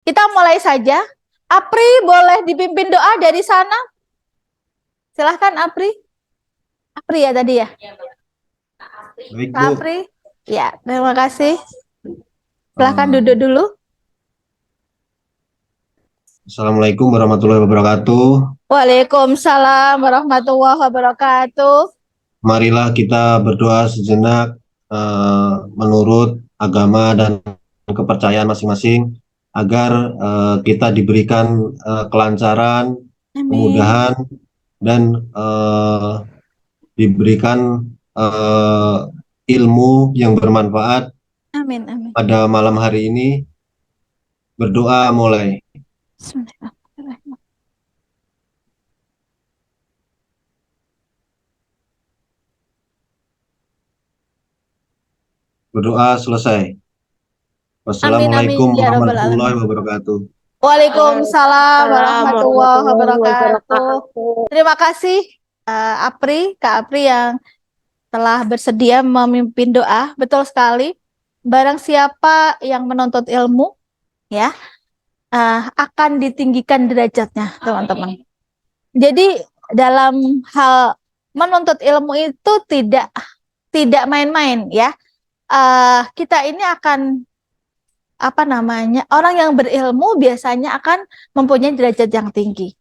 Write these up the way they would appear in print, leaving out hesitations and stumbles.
Kita mulai saja. Apri boleh dipimpin doa dari sana? Silahkan Apri. Apri ya tadi ya? Baik, Kak Bu. Apri. Ya, terima kasih. Silahkan Eh, duduk dulu. Assalamualaikum warahmatullahi wabarakatuh. Waalaikumsalam warahmatullahi wabarakatuh. Marilah kita berdoa sejenak menurut agama dan kepercayaan masing-masing agar kita diberikan kelancaran, Amin. kemudahan, dan diberikan eh, ilmu yang bermanfaat Amin, amin. pada malam hari ini. Berdoa mulai. Bismillahirrahmanirrahim. Berdoa selesai. Amin, amin. Wassalamualaikum Ya Rabbal warahmatullahi Alamin. wabarakatuh. Waalaikumsalam Waalaikumsalam warahmatullahi warahmatullahi wabarakatuh. wabarakatuh. Terima kasih Apri, Kak Apri yang telah bersedia memimpin doa. Betul sekali. Barang siapa yang menuntut ilmu, ya, akan ditinggikan derajatnya, teman-teman. Jadi dalam hal menuntut ilmu itu tidak main-main, ya. Kita ini akan apa namanya? Orang yang berilmu biasanya akan mempunyai derajat yang tinggi.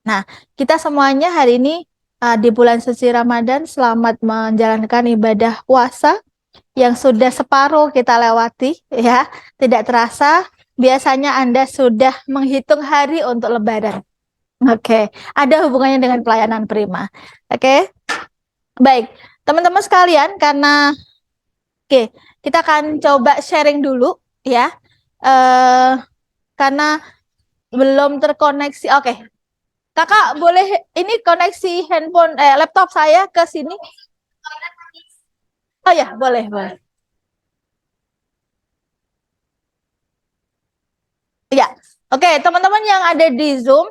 Nah, kita semuanya hari ini di bulan suci Ramadan selamat menjalankan ibadah puasa yang sudah separuh kita lewati, ya. Tidak terasa biasanya Anda sudah menghitung hari untuk Lebaran. Oke, ada hubungannya dengan pelayanan prima. Oke, baik. Teman-teman sekalian, karena oke, kita akan coba sharing dulu ya. Eh karena belum terkoneksi. Oke, Kakak boleh ini koneksi handphone laptop saya ke sini? Oh ya, boleh, boleh. Ya. Oke, teman-teman yang ada di Zoom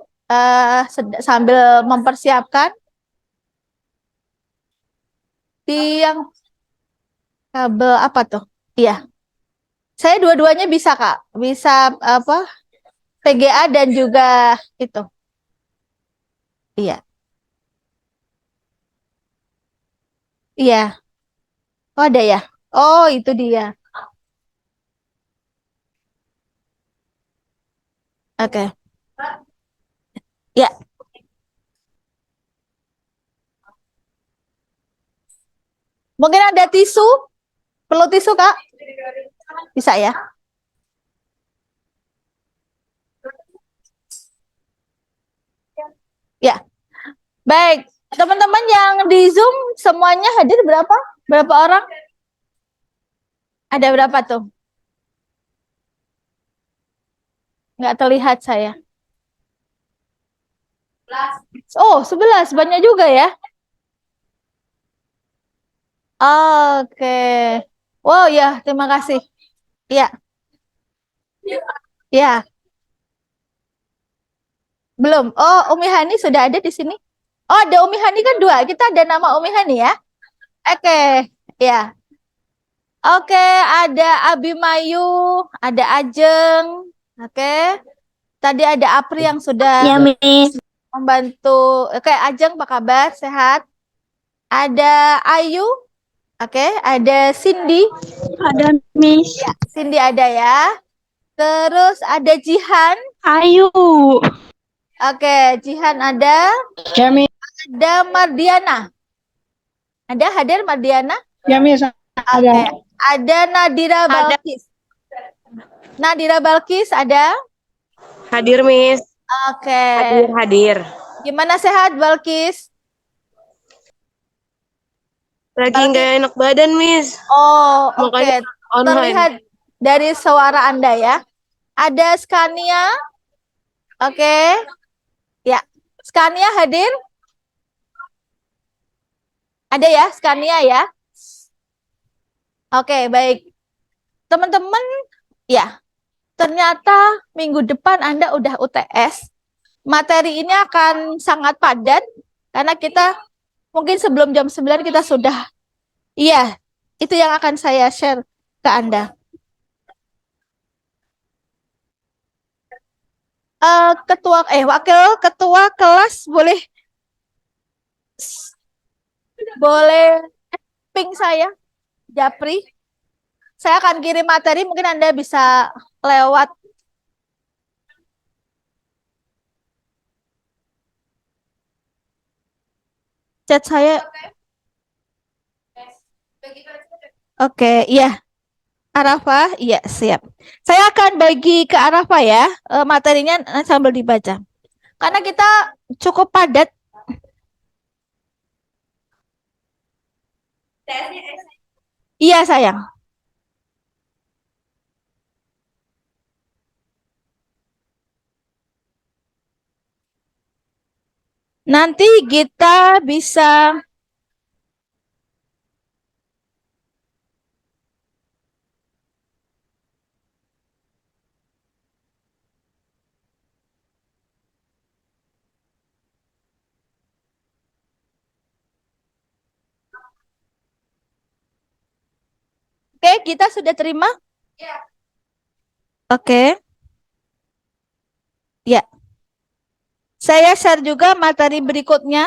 sambil mempersiapkan tiang kabel apa tuh? Iya, saya dua-duanya bisa, Kak. Bisa apa? PGA dan juga itu. Iya. Iya. Oh, ada ya? Oh, itu dia. Oke. Ya. Mungkin ada tisu? Perlu tisu, Kak? Bisa ya? Ya. Baik. Teman-teman yang di Zoom semuanya hadir berapa? Berapa orang? Ada berapa tuh? Nggak terlihat saya. Oh, 11. Banyak juga ya. Oke. Wow, ya, terima kasih. Ya, ya. Belum. Oh, Umi Hani sudah ada di sini. Oh, ada Umi Hani kan dua. Kita ada nama Umi Hani ya. Oke, ya. Oke, ada Abimayu, ada Ajeng. Oke. Tadi ada Apri yang sudah Ya, Miss. membantu. Oke, Ajeng apa kabar? Sehat? Ada Ayu. Oke, ada Cindy. Ada Miss. Ya, Cindy ada ya. Terus ada Jihan. Ayu. Oke, Jihan ada. Ya, Miss. Ada Mardiana. Ada hadir Mardiana? Ya, Miss. Ada. Oke, ada Nadira Balkis. Nadira Balkis ada? Hadir, Miss. Oke. Hadir. Gimana sehat Balkis? Lagi Balkis. nggak enak badan, Miss. Oh, oke. Makanya online. Terlihat dari suara Anda ya. Ada Scania. Oke. Ya. Scania hadir? Ada ya, Scania ya. Oke, baik. Teman-teman, ya. Ternyata minggu depan Anda udah UTS. Materi ini akan sangat padat karena kita mungkin sebelum jam 9 kita sudah, iya, itu yang akan saya share ke Anda. Wakil ketua kelas boleh boleh ping saya, Japri. Saya akan kirim materi, mungkin Anda bisa lewat chat saya. Oke, iya. Arafah, iya siap. Saya akan bagi ke Arafah ya, materinya sambil dibaca. Karena kita cukup padat. Iya sayang. Nanti kita bisa Oke, kita sudah terima? Oke. Ya. Saya share juga materi berikutnya.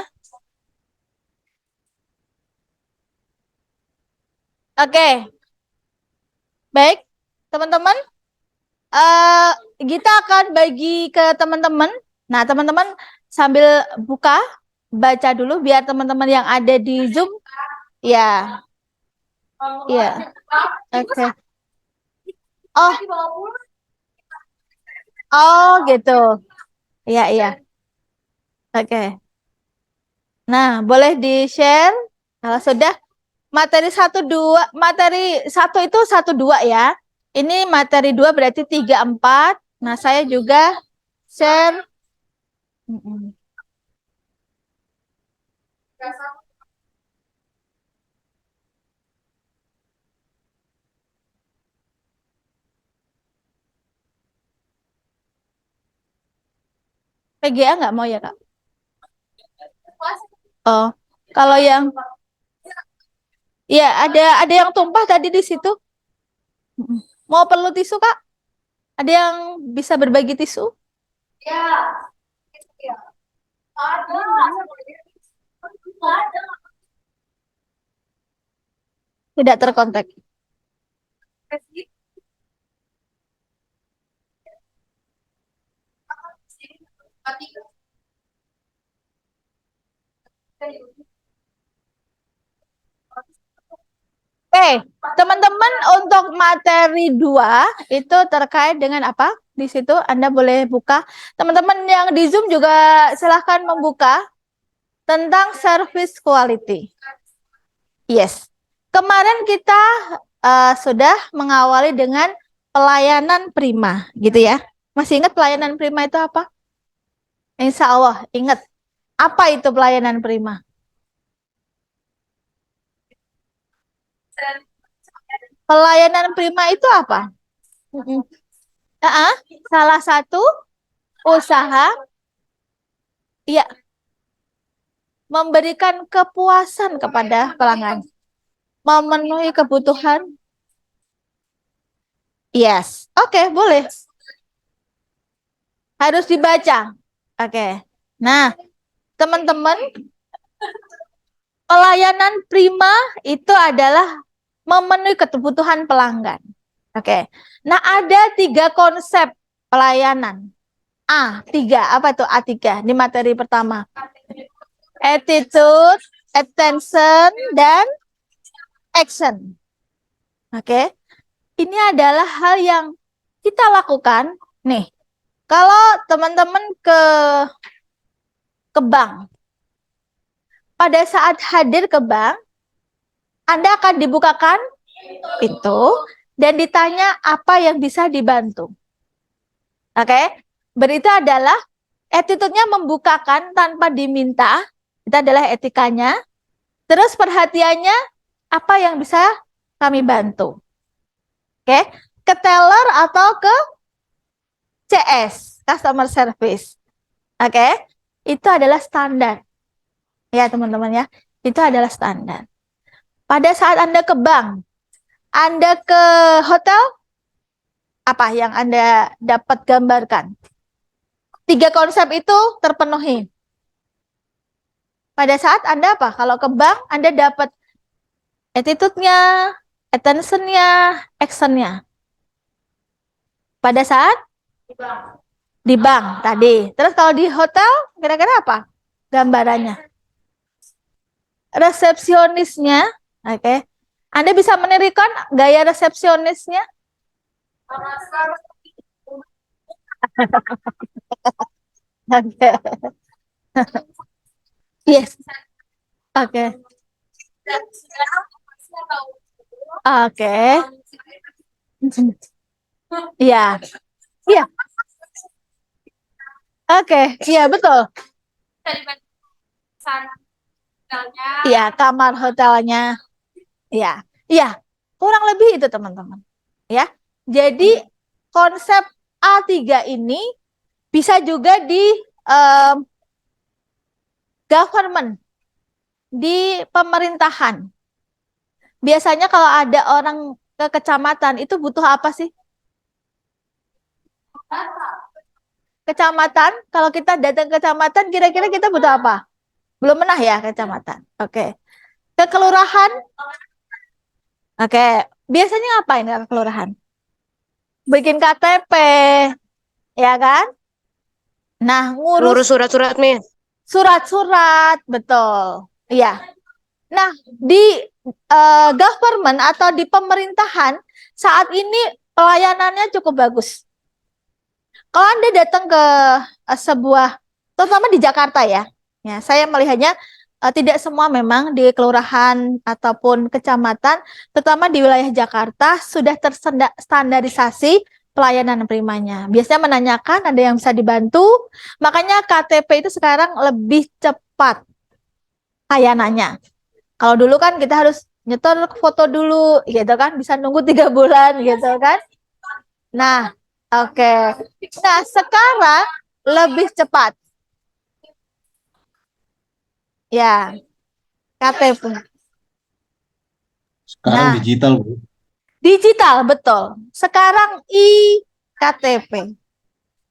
Oke. Baik, teman-teman. Kita akan bagi ke teman-teman. Nah, teman-teman sambil buka, baca dulu biar teman-teman yang ada di Zoom. Ya. Ya. Oke. Oh. Oh, gitu. Iya, iya. Oke. Nah, boleh di-share kalau sudah materi 1 2, materi 1 itu 1 2 ya. Ini materi 2 berarti 3 4. Nah, saya juga share. PGA nggak mau ya, Kak? Oh, kalau yang ya ada yang tumpah tadi di situ. Mau perlu tisu, Kak? Ada yang bisa berbagi tisu? Ya. Tidak terkontak. Teman-teman untuk materi 2 itu terkait dengan apa? Di situ Anda boleh buka. Teman-teman yang di Zoom juga silahkan membuka tentang service quality. Yes. Kemarin kita sudah mengawali dengan pelayanan prima, gitu ya. Masih ingat pelayanan prima itu apa? Insya Allah ingat. Apa itu pelayanan prima? Pelayanan prima itu apa? Salah satu usaha ya memberikan kepuasan kepada pelanggan, memenuhi kebutuhan. Yes, oke, boleh. Harus dibaca. Oke. Nah, teman-teman, pelayanan prima itu adalah memenuhi kebutuhan pelanggan. Oke. Nah, ada 3 konsep pelayanan. A3, apa itu A3 di materi pertama? Attitude, attention, dan action. Oke. Ini adalah hal yang kita lakukan. Nih, kalau teman-teman ke bank, pada saat hadir ke bank, Anda akan dibukakan pintu dan ditanya apa yang bisa dibantu. Oke, berita adalah attitude-nya membukakan tanpa diminta, itu adalah etikanya. Terus perhatiannya, apa yang bisa kami bantu. Oke, ke teller atau ke CS, customer service. Oke, itu adalah standar. Ya teman-teman ya, itu adalah standar. Pada saat Anda ke bank, Anda ke hotel, apa yang Anda dapat gambarkan? Tiga konsep itu terpenuhi. Pada saat Anda apa? Kalau ke bank, Anda dapat attitude-nya, attention-nya, action-nya. Pada saat di bank tadi. Terus kalau di hotel, kira-kira apa gambarannya? Resepsionisnya, oke. Anda bisa menirikan gaya resepsionisnya? Oke. Yes. Oke. Oke. Iya. Iya. Oke. Iya, betul. Iya, kamar hotelnya. Iya. Iya. Kurang lebih itu, teman-teman. Ya. Jadi konsep A3 ini bisa juga di em, government, di pemerintahan. Biasanya kalau ada orang ke kecamatan itu butuh apa sih? Kecamatan, kalau kita datang ke kecamatan, kira-kira kita butuh apa? Belum pernah ya ke kecamatan. Oke. Ke kelurahan, oke. Biasanya ngapain ke kelurahan? Bikin KTP, ya kan? Nah, ngurus Ngurus surat-surat, Miss. surat-surat, betul. Iya. Nah, di government atau di pemerintahan saat ini pelayanannya cukup bagus. Kalau Anda datang ke sebuah, terutama di Jakarta ya, saya melihatnya tidak semua memang di kelurahan ataupun kecamatan, terutama di wilayah Jakarta sudah terstandarisasi pelayanan primanya. Biasanya menanyakan ada yang bisa dibantu, makanya KTP itu sekarang lebih cepat layanannya. Kalau dulu kan kita harus nyetor foto dulu, gitu kan, bisa nunggu 3 bulan, gitu kan. Nah, oke. Nah, sekarang lebih cepat. Ya, KTP. Sekarang Nah, digital, Bu. digital, betul. Sekarang iKTP.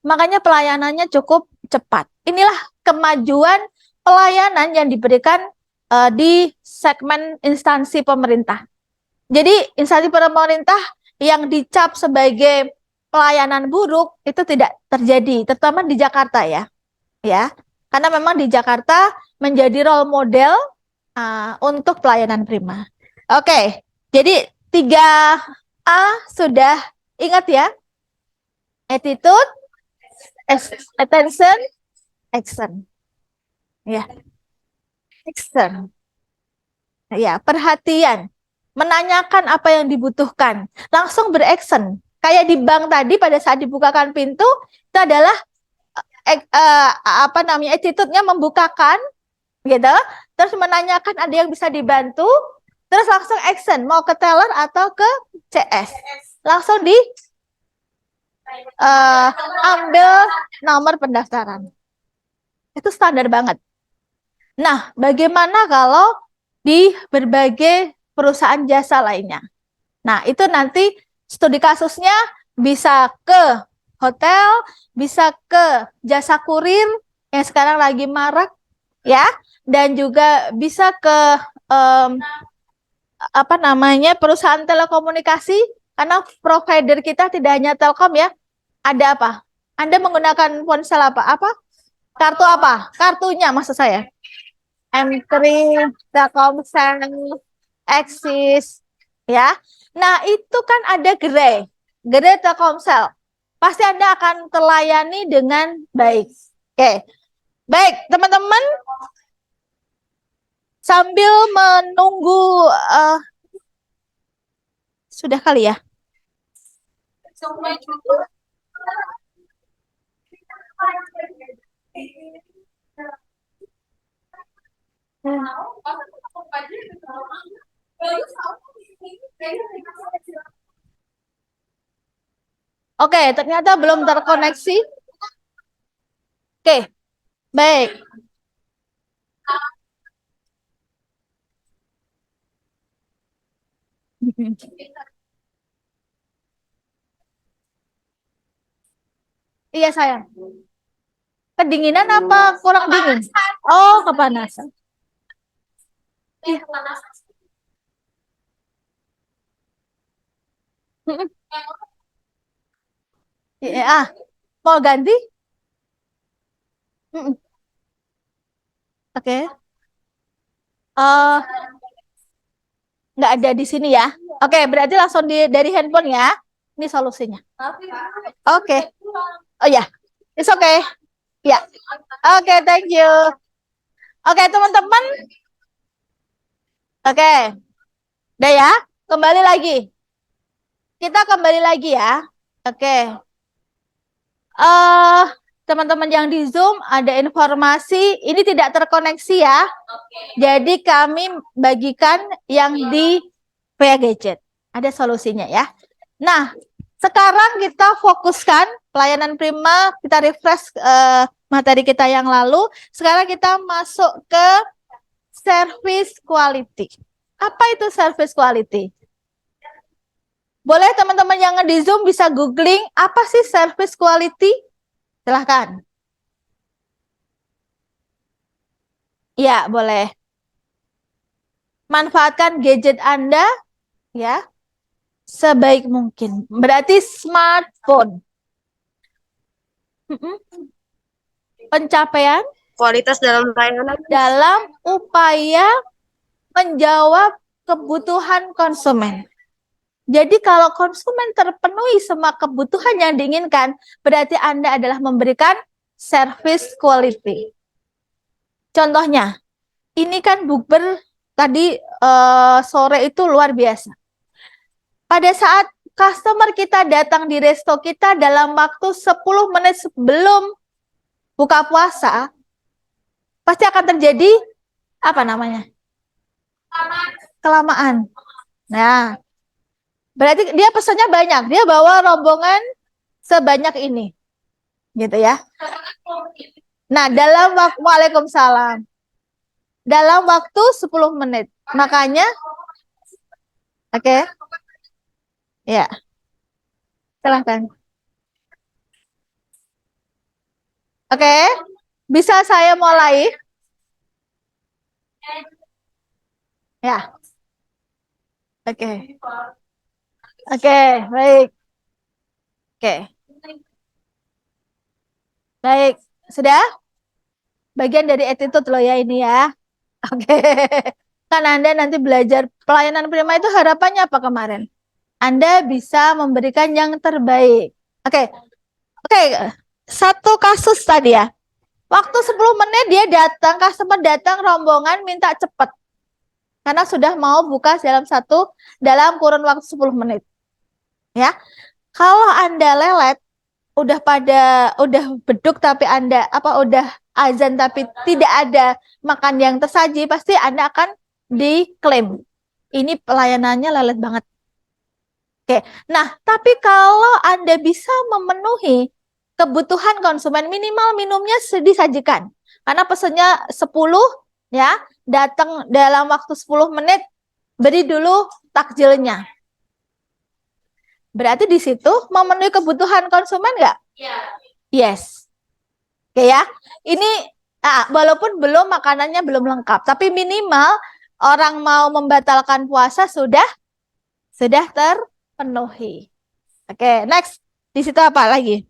Makanya pelayanannya cukup cepat. Inilah kemajuan pelayanan yang diberikan di segmen instansi pemerintah. Jadi instansi pemerintah yang dicap sebagai pelayanan buruk itu tidak terjadi, terutama di Jakarta ya. Karena memang di Jakarta menjadi role model untuk pelayanan prima. Oke, jadi 3A sudah ingat ya, attitude, attention, action, ya, action, ya, perhatian, menanyakan apa yang dibutuhkan, langsung beraction. Kayak di bank tadi pada saat dibukakan pintu itu adalah apa namanya attitude-nya membukakan gitu, terus menanyakan ada yang bisa dibantu, terus langsung action mau ke teller atau ke CS, langsung di ambil nomor pendaftaran. Itu standar banget. Nah, bagaimana kalau di berbagai perusahaan jasa lainnya? Nah, itu nanti studi kasusnya bisa ke hotel, bisa ke jasa kurir yang sekarang lagi marak, ya, dan juga bisa ke apa namanya perusahaan telekomunikasi, karena provider kita tidak hanya Telkom ya. Ada apa? Anda menggunakan ponsel apa? Apa? Kartu apa? Kartunya maksud saya. M3, Telkomsel, Axis, ya. Nah, itu kan ada gerai Telkomsel. Pasti Anda akan terlayani dengan baik. Oke. Baik, teman-teman, sambil menunggu sudah kali ya. Oke, ternyata belum terkoneksi. Oke, baik. Iya, sayang. Kedinginan apa kurang dingin? Oh, kepanasan. Iya. Mm-mm. Iya, mau ganti? Mm-mm. Oke. Eh, nggak ada di sini ya. Oke, berarti langsung dari handphone ya. Ini solusinya. Oke. Oh ya, it's okay. Ya. Oke, thank you. Oke, teman-teman. Oke, udah ya. Kembali lagi. Kita kembali lagi ya. Oke. eh Teman-teman yang di Zoom ada informasi ini tidak terkoneksi ya. Jadi kami bagikan yang di Via Gadget. Ada solusinya ya. Nah, sekarang kita fokuskan pelayanan prima, kita refresh materi kita yang lalu. Sekarang kita masuk ke service quality. Apa itu service quality? Boleh teman-teman yang di Zoom bisa googling apa sih service quality? Silahkan. Ya, boleh. Manfaatkan gadget Anda ya sebaik mungkin. Berarti smartphone. Pencapaian Kualitas dalam pelayanan. dalam upaya menjawab kebutuhan konsumen. Jadi kalau konsumen terpenuhi semua kebutuhan yang diinginkan, berarti Anda adalah memberikan service quality. Contohnya, ini kan bukber tadi sore itu luar biasa. Pada saat customer kita datang di resto kita dalam waktu 10 menit sebelum buka puasa, pasti akan terjadi apa namanya? Kelamaan. Nah, berarti dia pesannya banyak. Dia bawa rombongan sebanyak ini. Gitu ya. Nah, dalam waktu Waalaikumsalam. Dalam waktu 10 menit. Makanya oke. Ya. Silahkan. Oke. Bisa saya mulai? Ya. Oke. Oke, baik. Oke. Baik. Sudah? Bagian dari attitude loh ya ini ya. Oke. Kan Anda nanti belajar pelayanan prima itu harapannya apa kemarin? Anda bisa memberikan yang terbaik. Oke. Oke. Satu kasus tadi ya. Waktu 10 menit dia datang, customer datang rombongan minta cepat. Karena sudah mau buka dalam kurun waktu 10 menit. Ya. Kalau Anda lelet, udah beduk tapi Anda udah azan tapi tidak ada makan yang tersaji, pasti Anda akan diklaim. Ini pelayanannya lelet banget. Oke. Nah, tapi kalau Anda bisa memenuhi kebutuhan konsumen, minimal minumnya disajikan. Karena pesennya 10 ya, datang dalam waktu 10 menit, beri dulu takjilnya. Berarti di situ memenuhi kebutuhan konsumen nggak? Yes. Oke ya. Ini walaupun makanannya belum lengkap, tapi minimal orang mau membatalkan puasa sudah terpenuhi. Oke, next. Di situ apa lagi?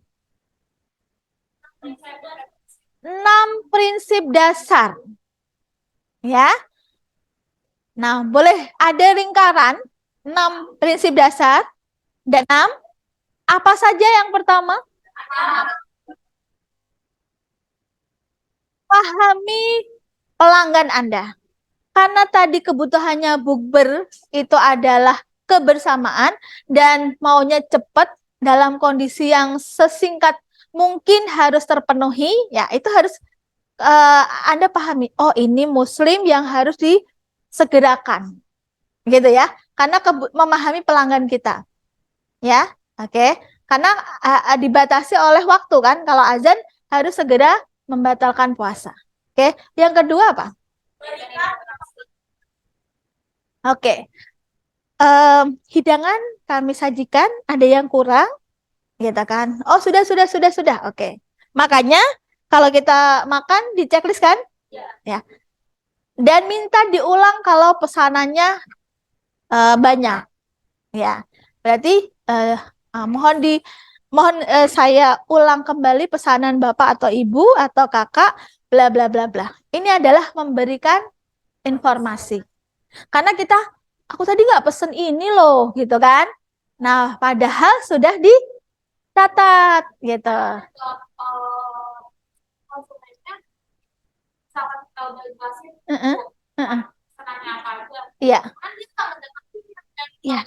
6 prinsip dasar. Ya. Nah, boleh ada lingkaran 6 prinsip dasar. Dan 6, apa saja yang pertama? Pahami pelanggan Anda. Karena tadi kebutuhannya bukber itu adalah kebersamaan dan maunya cepat dalam kondisi yang sesingkat mungkin harus terpenuhi, ya itu harus Anda pahami. Oh, ini Muslim yang harus disegerakan. Gitu ya. Karena memahami pelanggan kita. Ya, oke. Karena dibatasi oleh waktu kan. Kalau azan harus segera membatalkan puasa. Oke. Yang kedua apa? Oke. Hidangan kami sajikan ada yang kurang, gitu kan? Oh, sudah. Oke. Makanya Kalau kita makan di checklist kan? Ya. Dan minta diulang kalau pesanannya banyak. Ya. Berarti mohon saya ulang kembali pesanan Bapak atau Ibu atau Kakak bla bla bla bla. Ini adalah memberikan informasi. Karena aku tadi nggak pesen ini loh, gitu kan? Nah, padahal sudah dicatat, gitu. Heeh, heeh. Iya. Iya,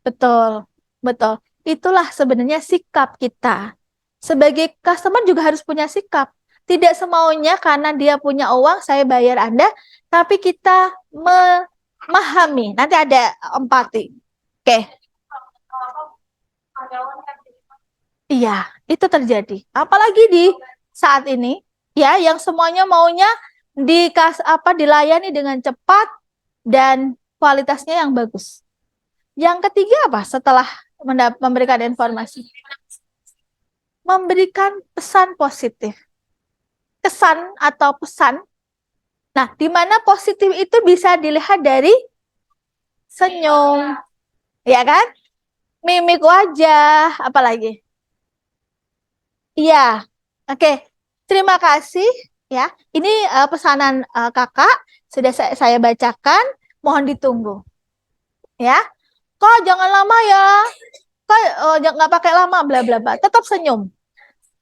betul, betul. Itulah sebenarnya sikap kita. Sebagai customer juga harus punya sikap. Tidak semaunya karena dia punya uang, saya bayar Anda, tapi kita memahami. Nanti ada empati. Oke. Iya, itu terjadi. Apalagi di saat ini, ya, yang semuanya maunya dilayani dengan cepat dan kualitasnya yang bagus. Yang ketiga apa? Setelah memberikan informasi, memberikan pesan positif, kesan atau pesan. Nah, di mana positif itu bisa dilihat dari senyum, ya kan? Mimik wajah, apalagi? Iya, oke. Terima kasih ya. Ini pesanan kakak sudah saya bacakan. Mohon ditunggu, ya. Kok jangan lama ya. Kok nggak pakai lama, bla bla bla. Tetap senyum.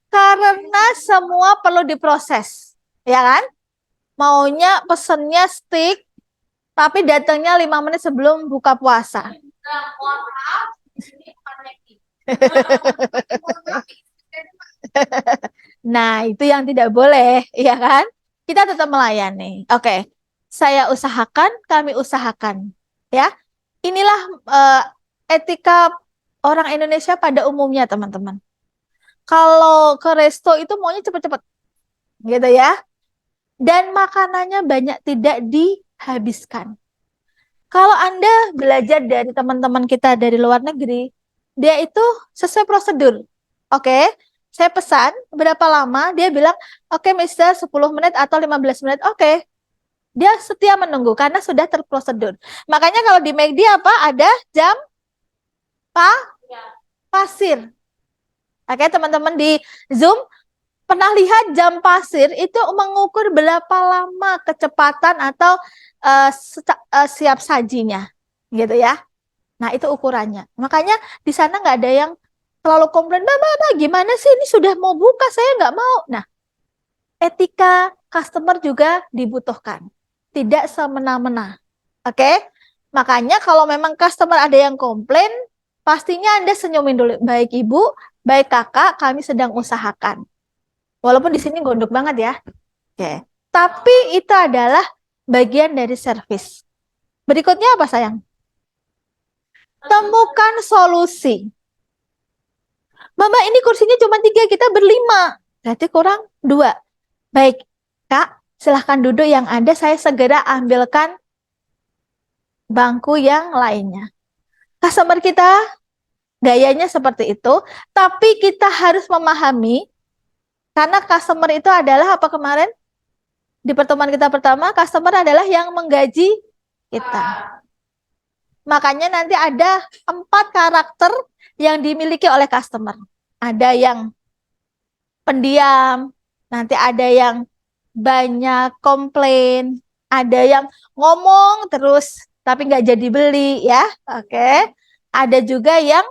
Karena semua perlu diproses, ya kan? Maunya pesennya steak, tapi datangnya 5 menit sebelum buka puasa. Nah, itu yang tidak boleh, ya kan? Kita tetap melayani. Oke, saya usahakan, kami usahakan, ya. Inilah etika orang Indonesia pada umumnya, teman-teman. Kalau ke resto itu maunya cepet-cepet, gitu ya. Dan makanannya banyak tidak dihabiskan. Kalau Anda belajar dari teman-teman kita dari luar negeri, dia itu sesuai prosedur. Oke, saya pesan berapa lama, dia bilang, oke Mister 10 menit atau 15 menit. Oke, dia setia menunggu karena sudah terprosedur. Makanya kalau di McD apa? Ada jam pasir. Oke, teman-teman di Zoom pernah lihat jam pasir itu mengukur berapa lama kecepatan atau siap sajinya, gitu ya. Nah, itu ukurannya. Makanya di sana nggak ada yang selalu komplain, Mbak, gimana sih ini sudah mau buka, saya nggak mau. Nah, etika customer juga dibutuhkan. Tidak semena-mena. Oke? Makanya kalau memang customer ada yang komplain, pastinya Anda senyumin dulu. Baik Ibu, baik Kakak, kami sedang usahakan. Walaupun di sini gondok banget ya. Oke. Tapi itu adalah bagian dari servis. Berikutnya apa sayang? Temukan solusi. Mbak, ini kursinya cuma 3, kita berlima. Berarti kurang 2. Baik, Kak, silahkan duduk yang ada. Saya segera ambilkan bangku yang lainnya. Customer kita gayanya seperti itu. Tapi kita harus memahami, karena customer itu adalah apa kemarin? Di pertemuan kita pertama, customer adalah yang menggaji kita. Makanya nanti ada 4 karakter yang dimiliki oleh customer. Ada yang pendiam, nanti ada yang banyak komplain, ada yang ngomong terus tapi nggak jadi beli ya. Oke. Ada juga yang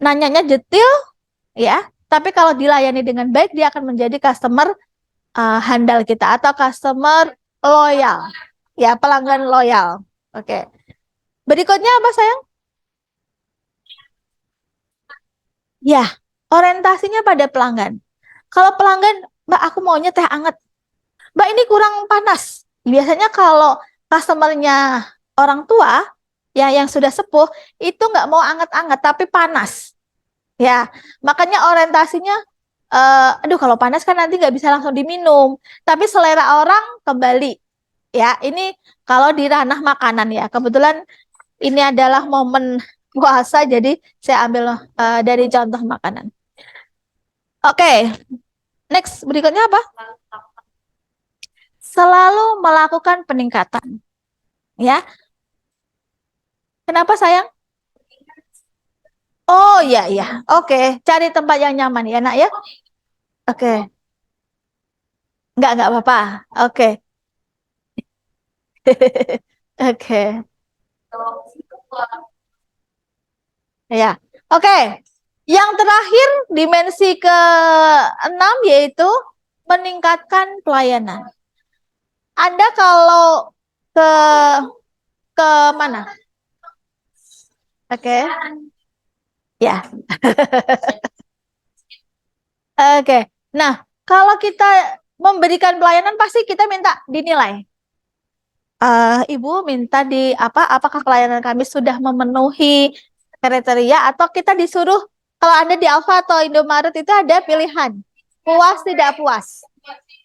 nanyanya detail ya. Tapi kalau dilayani dengan baik, dia akan menjadi customer handal kita atau customer loyal. Ya, pelanggan loyal. Oke. Berikutnya apa sayang? Ya, orientasinya pada pelanggan. Kalau pelanggan, Mbak aku maunya teh anget. Mbak ini kurang panas. Biasanya kalau customernya orang tua, ya yang sudah sepuh, itu nggak mau anget-anget, tapi panas. Ya, makanya orientasinya, aduh kalau panas kan nanti nggak bisa langsung diminum. Tapi selera orang kembali. Ya, ini kalau di ranah makanan ya. Kebetulan ini adalah momen puasa, jadi saya ambil dari contoh makanan. Oke, next berikutnya apa? Selalu melakukan peningkatan. Ya, kenapa sayang? Oh iya iya, oke. Cari tempat yang nyaman ya nak ya. Oke, nggak apa-apa. Oke, oke, ya. Oke, yang terakhir dimensi ke-6 yaitu meningkatkan pelayanan. Anda kalau ke ke mana? Oke, ya. Oke. Nah, kalau kita memberikan pelayanan pasti kita minta dinilai. Ibu minta di apa? Apakah pelayanan kami sudah memenuhi kriteria atau kita disuruh kalau Anda di Alfa atau Indomaret itu ada pilihan puas tidak puas.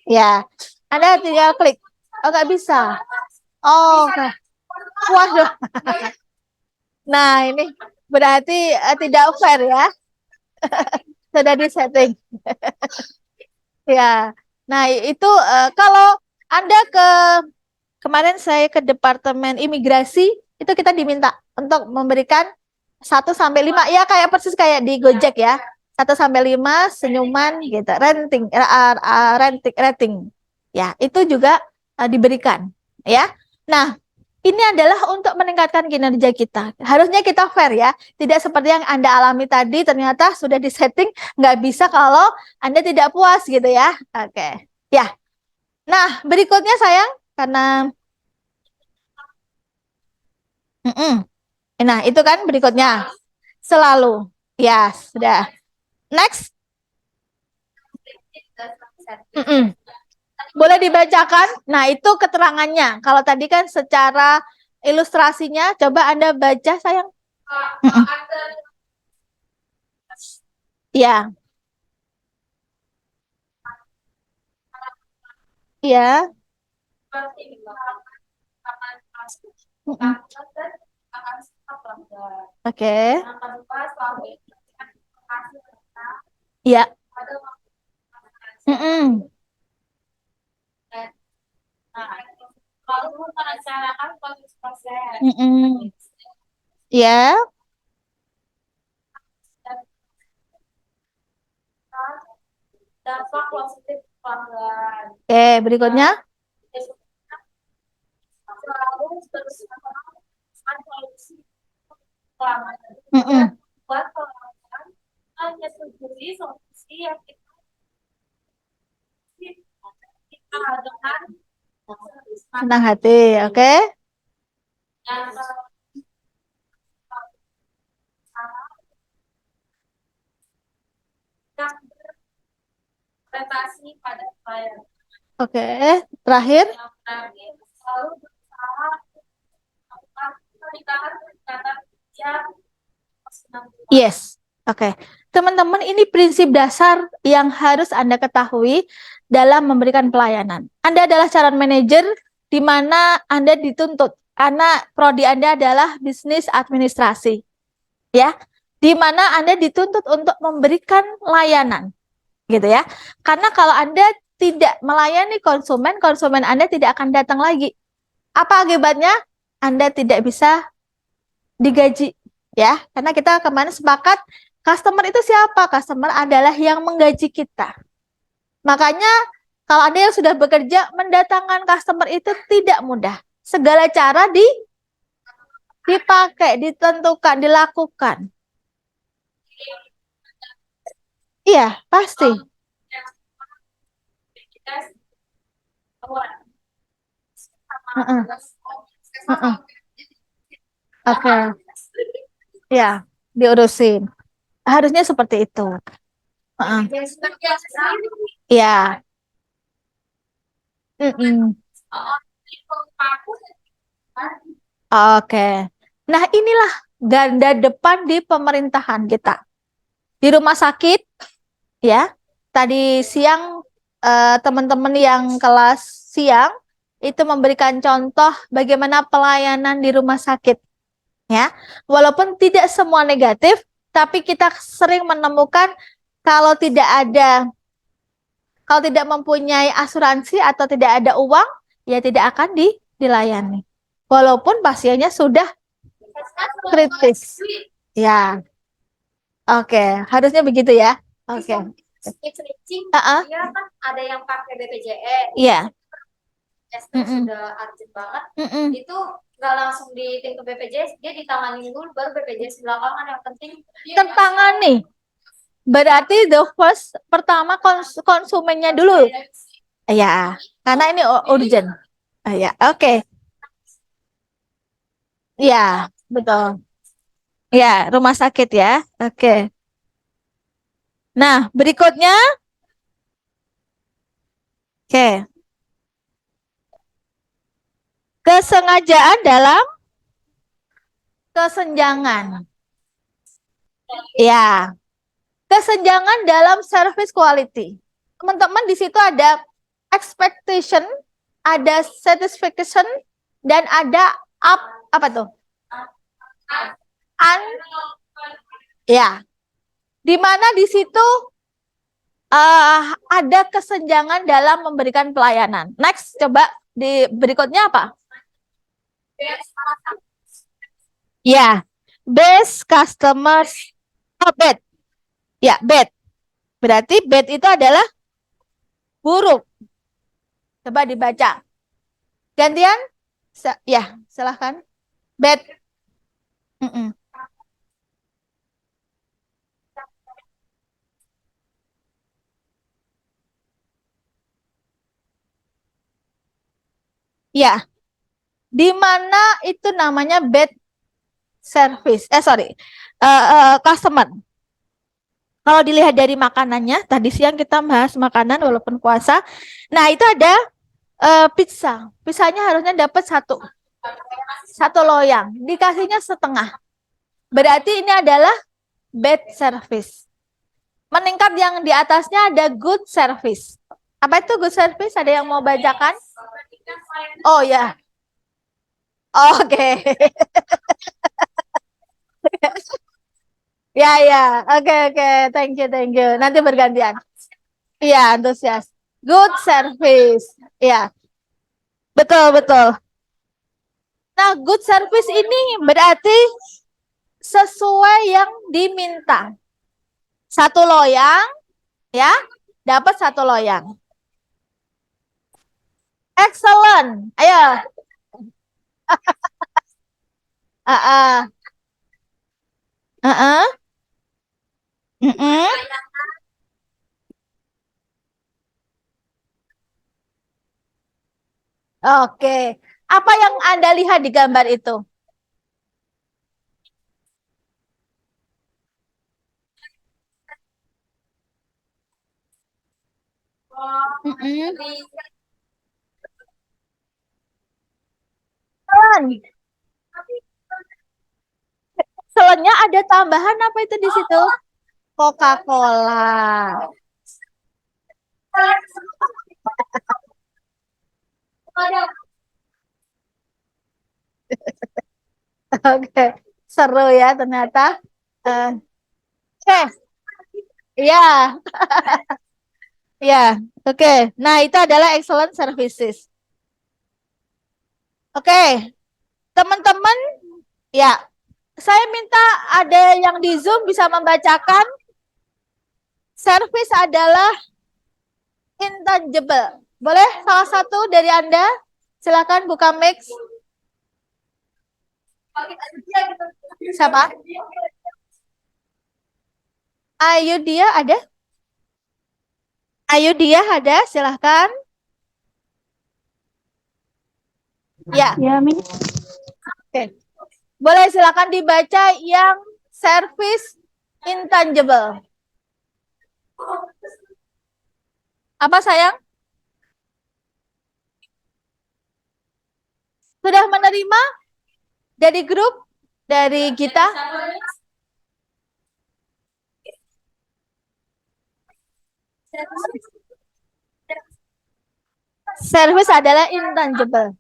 Ya, Anda tinggal klik. Oh, nggak bisa. Oh, oke. Puas dong. Nah, ini berarti tidak fair ya. Sudah di setting. Ya. Nah, itu kalau Anda kemarin saya ke Departemen Imigrasi, itu kita diminta untuk memberikan 1 sampai 5 ya kayak persis kayak di Gojek ya. 1 sampai 5 senyuman gitu. Rating. Ya, itu juga diberikan ya. Nah, ini adalah untuk meningkatkan kinerja kita. Harusnya kita fair ya. Tidak seperti yang Anda alami tadi, ternyata sudah disetting nggak bisa kalau Anda tidak puas gitu ya. Oke. Ya. Nah, berikutnya sayang, karena Nah, itu kan berikutnya. Selalu. Ya, sudah. Next. Boleh dibacakan? Nah, itu keterangannya. Kalau tadi kan secara ilustrasinya, coba Anda baca, sayang. Ya. Ya. Oke. Ya. Ya. Oke, berikutnya. Senang hati, oke? Oke, terakhir. Yes, oke. Teman-teman, ini prinsip dasar yang harus Anda ketahui dalam memberikan pelayanan. Anda adalah calon manajer di mana Anda dituntut karena prodi Anda adalah bisnis administrasi. Ya, di mana Anda dituntut untuk memberikan layanan. Gitu ya. Karena kalau Anda tidak melayani konsumen, konsumen Anda tidak akan datang lagi. Apa akibatnya? Anda tidak bisa digaji. Ya, karena kita kemarin sepakat customer itu siapa? Customer adalah yang menggaji kita. Makanya kalau Anda yang sudah bekerja, mendatangkan customer itu tidak mudah. Segala cara dipakai, ditentukan, dilakukan. Iya, pasti. Oke. Ya, diurusin. Harusnya seperti itu. Ya. Oke. Nah, inilah garda depan di pemerintahan kita. Di rumah sakit, ya. Tadi siang teman-teman yang kelas siang itu memberikan contoh bagaimana pelayanan di rumah sakit. Ya. Walaupun tidak semua negatif, tapi kita sering menemukan Kalau tidak ada, kalau tidak mempunyai asuransi atau tidak ada uang, ya tidak akan dilayani. Walaupun pasiennya sudah kritis. Ya, oke, harusnya begitu ya. Oke. Dia kan ada yang pakai BPJS. Iya. Sudah urgent banget. Itu nggak langsung ditim ke BPJS, dia ditangani dulu, baru BPJS belakangan. Yang penting Tertangani. Berarti the first pertama konsumennya dulu. Ya, karena ini urgent. Ya, oke. Ya, betul. Ya, rumah sakit ya. Oke. Nah, berikutnya. Oke. Kesengajaan dalam kesenjangan. Ya. Kesenjangan dalam service quality. Teman-teman di situ ada expectation, ada satisfaction, dan ada apa tuh? Ya. Di mana di situ ada kesenjangan dalam memberikan pelayanan. Next, coba di berikutnya apa? Ya, best customers. Bad. Ya, bad. Berarti bad itu adalah buruk. Coba dibaca. Gantian? Ya, silahkan. Bad. Ya, di mana itu namanya bad service. Customer. Kalau dilihat dari makanannya, tadi siang kita bahas makanan walaupun puasa. Nah, itu ada pizza. Pizzanya harusnya dapat satu loyang. Dikasihnya setengah. Berarti ini adalah bad service. Meningkat yang di atasnya ada good service. Apa itu good service? Ada yang mau bacakan? Oh ya. Oke. Ya. Oke. Thank you. Nanti bergantian. Iya, antusias. Good service. Ya. Betul. Nah, good service ini berarti sesuai yang diminta. Satu loyang, ya, dapat satu loyang. Excellent. Ayo. Oke. Apa yang Anda lihat di gambar itu? Selanjutnya ada tambahan apa itu di situ? Coca-Cola. Oke, seru ya ternyata. Oke, ya, ya, oke. Nah, itu adalah excellent services. Oke, teman-teman, ya, saya minta ada yang di Zoom bisa membacakan. Service adalah intangible. Boleh salah satu dari Anda? Silakan buka mic. Siapa? Ayu dia ada? Silahkan. Ya. Ya, Mi. Oke. Boleh silakan dibaca yang service intangible. Apa sayang? Sudah menerima dari grup dari kita? Service adalah intangible.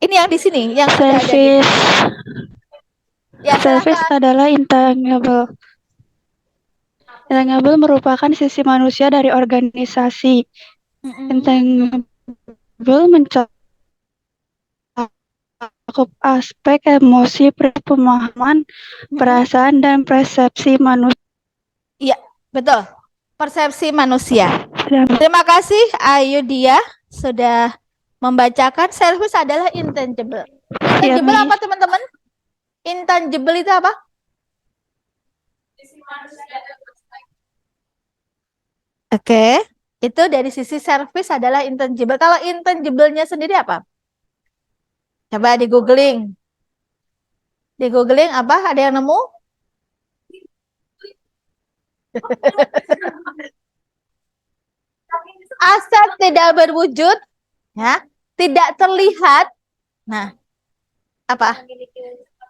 Ini yang di sini, yang Service. Ya, Service adalah intangible. Intangible merupakan sisi manusia dari organisasi. Intangible mencakup aspek emosi, pemahaman, perasaan, dan persepsi manusia. Iya, betul. Persepsi manusia. Terima kasih Ayudia sudah membacakan. Service adalah intangible. Intangible Miss. apa teman-teman? Intangible itu apa? Oke, itu dari sisi service adalah intangible. Kalau intangible-nya sendiri apa? Coba di googling. Di googling apa? Ada yang nemu? Aset tidak berwujud, ya, tidak terlihat. Nah, apa?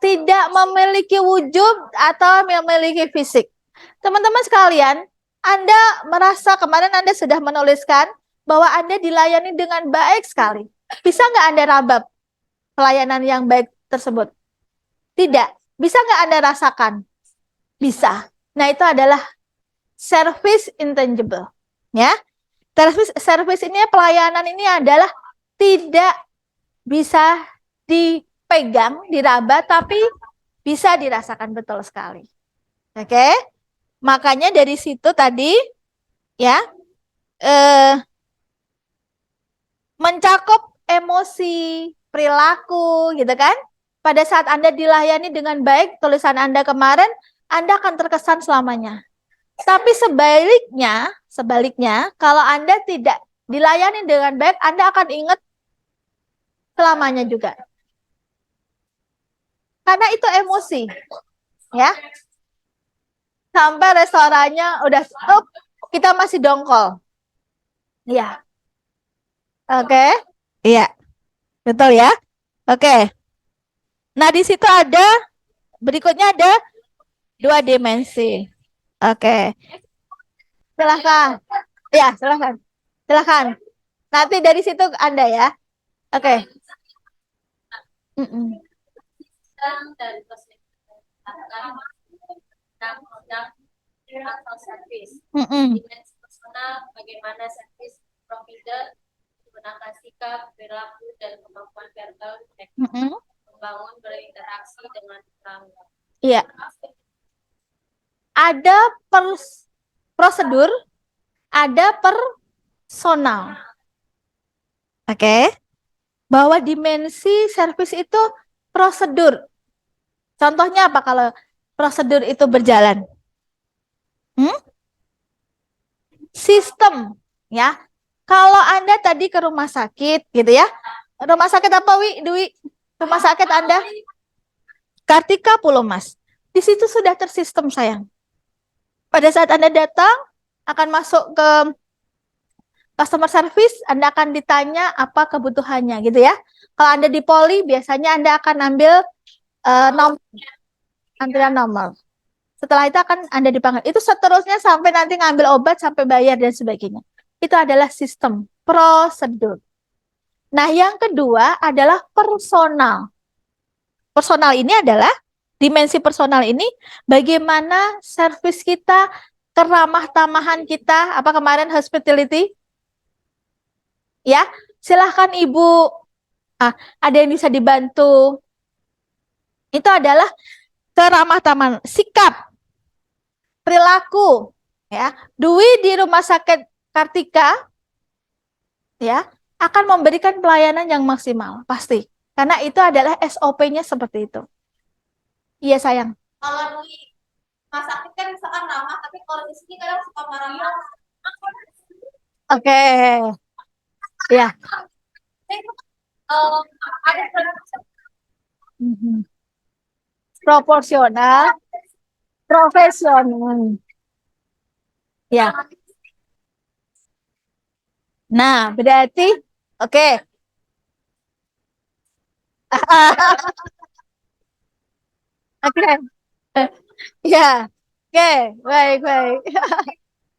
Tidak memiliki wujud atau memiliki fisik. Teman-teman sekalian, Anda merasa kemarin Anda sudah menuliskan bahwa Anda dilayani dengan baik sekali. Bisa nggak Anda raba pelayanan yang baik tersebut? Tidak. Bisa nggak Anda rasakan? Bisa. Nah, itu adalah service intangible. Ya. Service ini, pelayanan ini adalah tidak bisa dipegang, diraba, tapi bisa dirasakan, betul sekali. Oke. Makanya dari situ tadi ya mencakup emosi, perilaku gitu kan. Pada saat Anda dilayani dengan baik, tulisan Anda kemarin, Anda akan terkesan selamanya. Tapi sebaliknya, kalau Anda tidak dilayani dengan baik, Anda akan ingat selamanya juga. Karena itu emosi. Ya. Sampai restorannya udah stop, kita masih dongkol. Iya. Oke. Iya. Betul ya? Oke. Nah, di situ berikutnya ada 2 dimensi. Oke. Silahkan. Ya, silahkan. Silahkan. Nanti dari situ Anda ya. Oke. Dan atau service. Dimensi personal, bagaimana service provider menggunakan sikap, perilaku, dan kemampuan verbal mereka membangun berinteraksi dengan pelanggan. Iya. Ada prosedur, ada personal. Oke. Bahwa dimensi service itu prosedur. Contohnya apa kalau prosedur itu berjalan? Sistem, ya. Kalau Anda tadi ke rumah sakit, gitu ya. Rumah sakit apa, Dwi? Rumah sakit Anda? Kartika Pulomas. Di situ sudah tersistem, sayang. Pada saat Anda datang, akan masuk ke customer service, Anda akan ditanya apa kebutuhannya, gitu ya. Kalau Anda di poli, biasanya Anda akan ambil antrian nomor. Setelah itu akan Anda dipanggil. Itu seterusnya sampai nanti ngambil obat, sampai bayar dan sebagainya. Itu adalah sistem, prosedur. Nah, yang kedua adalah personal. Personal ini adalah, dimensi personal ini, bagaimana servis kita, keramah tamahan kita, apa kemarin hospitality? Ya, silahkan Ibu. Ada yang bisa dibantu. Itu adalah keramah tamahan, sikap, perilaku. Ya, Dwi di rumah sakit Kartika, ya, akan memberikan pelayanan yang maksimal, pasti. Karena itu adalah SOP-nya seperti itu. Iya, sayang. Kalau di rumah sakit kan misalkan ramah, tapi kalau di sini kadang suka marah-marah. Oke. Ya. Ada Proporsional, profesional. Ya. Nah, berarti oke. Oke. Ya. Oke, baik.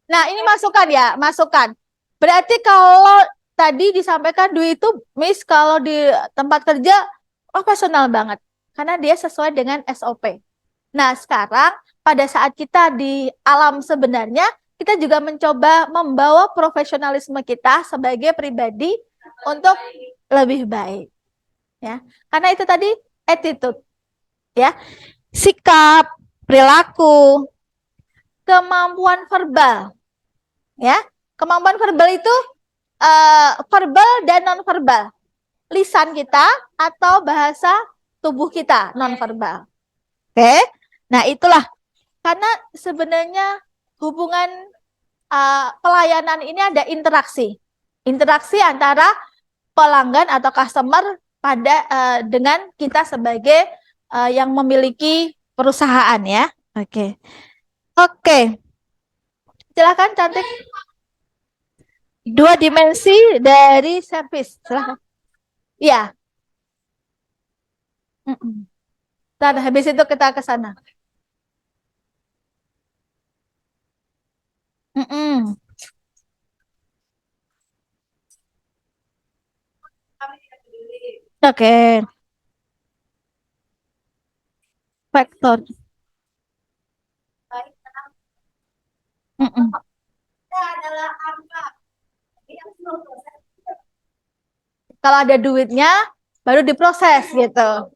Nah, ini masukan ya, masukan. Berarti kalau tadi disampaikan Dwi itu, Miss, kalau di tempat kerja profesional banget. Karena dia sesuai dengan SOP. Nah, sekarang pada saat kita di alam sebenarnya, kita juga mencoba membawa profesionalisme kita sebagai pribadi untuk lebih baik. Ya, karena itu tadi attitude, ya, sikap, perilaku, kemampuan verbal, ya, kemampuan verbal itu verbal dan non verbal, lisan kita atau bahasa tubuh kita non verbal. Oke, nah itulah karena sebenarnya hubungan pelayanan ini ada interaksi antara pelanggan atau customer pada dengan kita sebagai yang memiliki perusahaan ya. Oke. Oke. Silakan cantik. Dua dimensi dari service. Silakan. Iya. Ntar habis itu kita ke sana. Oke. Faktor. Adalah angka. Kalau ada duitnya, baru diproses gitu.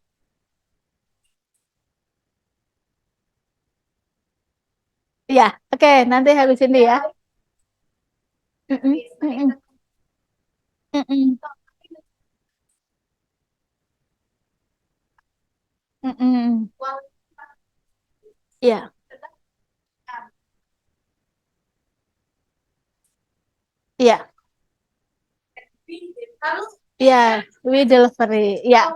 Ya, oke, nanti habis ini ya. Ya, ya, ya, we delivery, ya.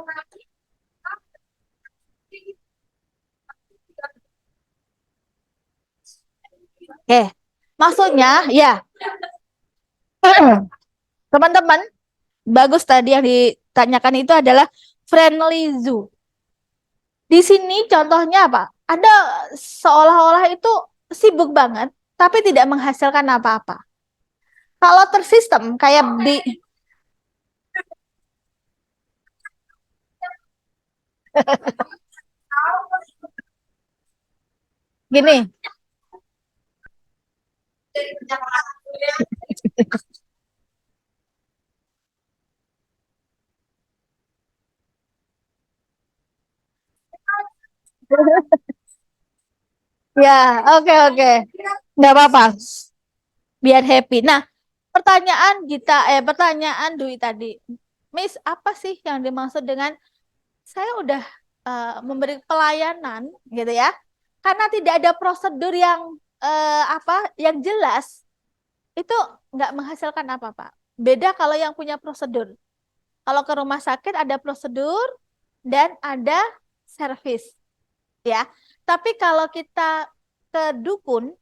Oke, maksudnya ya, teman-teman, bagus tadi yang ditanyakan itu adalah friendly zoo. Di sini contohnya apa? Ada seolah-olah itu sibuk banget, tapi tidak menghasilkan apa-apa. Kalau tersistem kayak di gini. Ya, oke. Nggak apa-apa. Biar happy. Nah, pertanyaan Dwi tadi. Miss, apa sih yang dimaksud dengan saya udah memberi pelayanan gitu ya? Karena tidak ada prosedur yang yang jelas, itu nggak menghasilkan apa-apa. Beda kalau yang punya prosedur. Kalau ke rumah sakit ada prosedur dan ada servis, ya. Tapi kalau kita ke dukun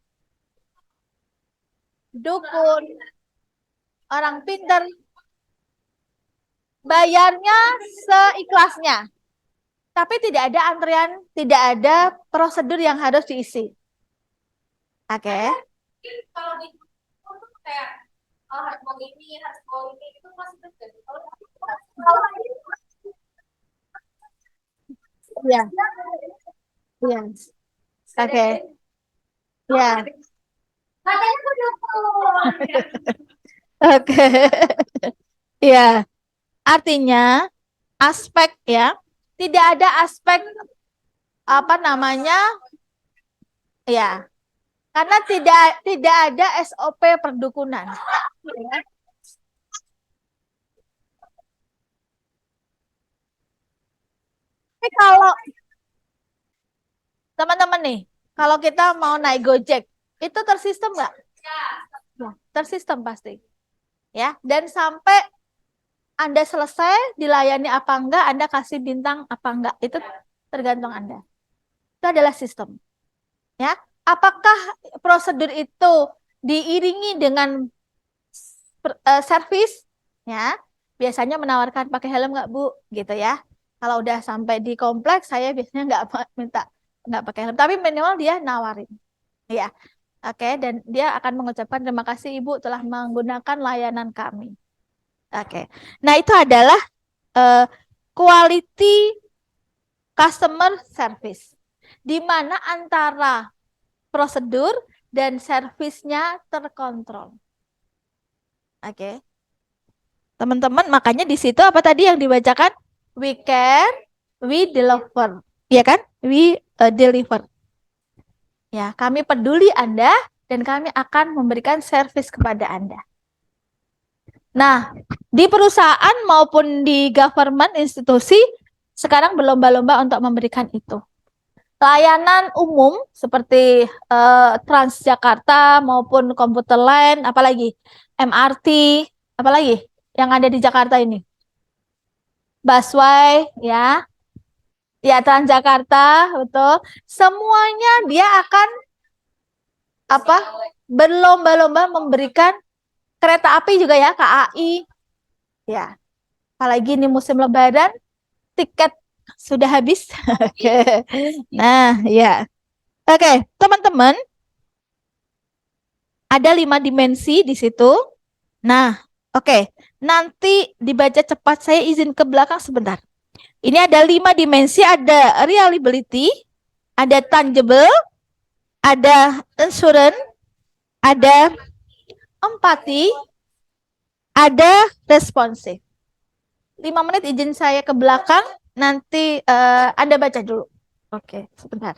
orang pinter bayarnya seikhlasnya, tapi tidak ada antrian, tidak ada prosedur yang harus diisi. Oke. Kalau di kayak harus mau ini itu masih Iya. Iya. Oke. Ya. Oke. Ya. Artinya aspek ya, tidak ada aspek apa namanya ya, karena tidak ada SOP perdukunan. Tapi kalau teman-teman nih, kalau kita mau naik Gojek, itu tersistem nggak? Ya, tersistem pasti. Ya, dan sampai Anda selesai dilayani apa enggak, Anda kasih bintang apa enggak, itu tergantung Anda. Itu adalah sistem. Ya, apakah prosedur itu diiringi dengan servis? Ya, biasanya menawarkan pakai helm nggak Bu, gitu ya. Kalau udah sampai di kompleks, saya biasanya nggak pakai helm, tapi minimal dia nawarin. Ya, oke, dan dia akan mengucapkan terima kasih Ibu telah menggunakan layanan kami. Oke, nah itu adalah quality customer service. di mana antara prosedur dan servisnya terkontrol. Oke. Teman-teman, makanya di situ apa tadi yang dibacakan? We care, we deliver. Iya kan? We deliver. Ya, kami peduli Anda dan kami akan memberikan servis kepada Anda. Nah, di perusahaan maupun di government institusi sekarang berlomba-lomba untuk memberikan itu. Layanan umum seperti Transjakarta maupun komuter lain, apalagi MRT, apalagi yang ada di Jakarta ini. Busway, ya. Ya, Transjakarta, betul. Semuanya dia akan apa? Berlomba-lomba memberikan kereta api juga ya, KAI. Ya. Apalagi ini musim Lebaran, tiket sudah habis. Oke. Nah, ya. Oke, teman-teman, ada 5 dimensi di situ. Nah, oke. Nanti dibaca cepat, saya izin ke belakang sebentar. Ini ada 5 dimensi, ada reliability, ada tangible, ada insurance, ada empati, ada responsive. 5 menit izin saya ke belakang, nanti Anda baca dulu. Oke, sebentar.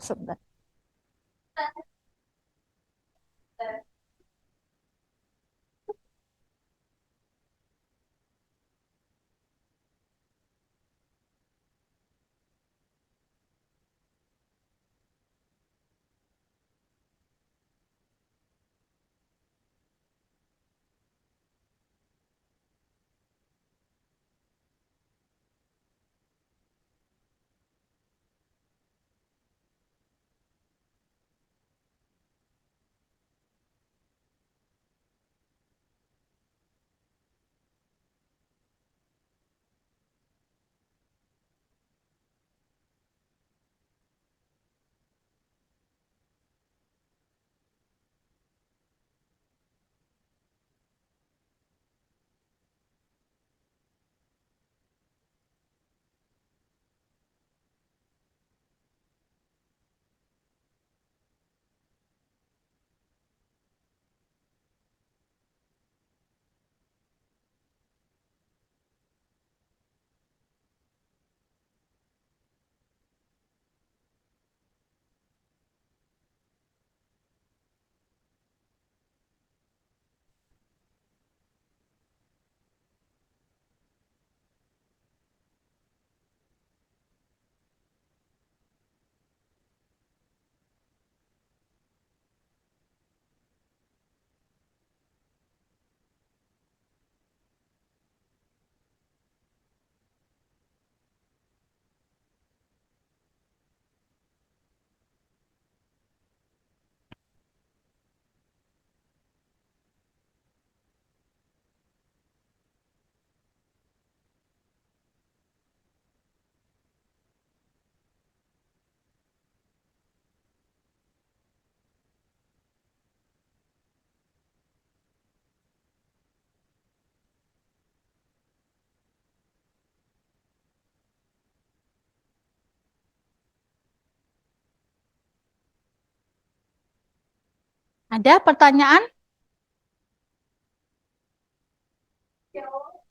Ada pertanyaan?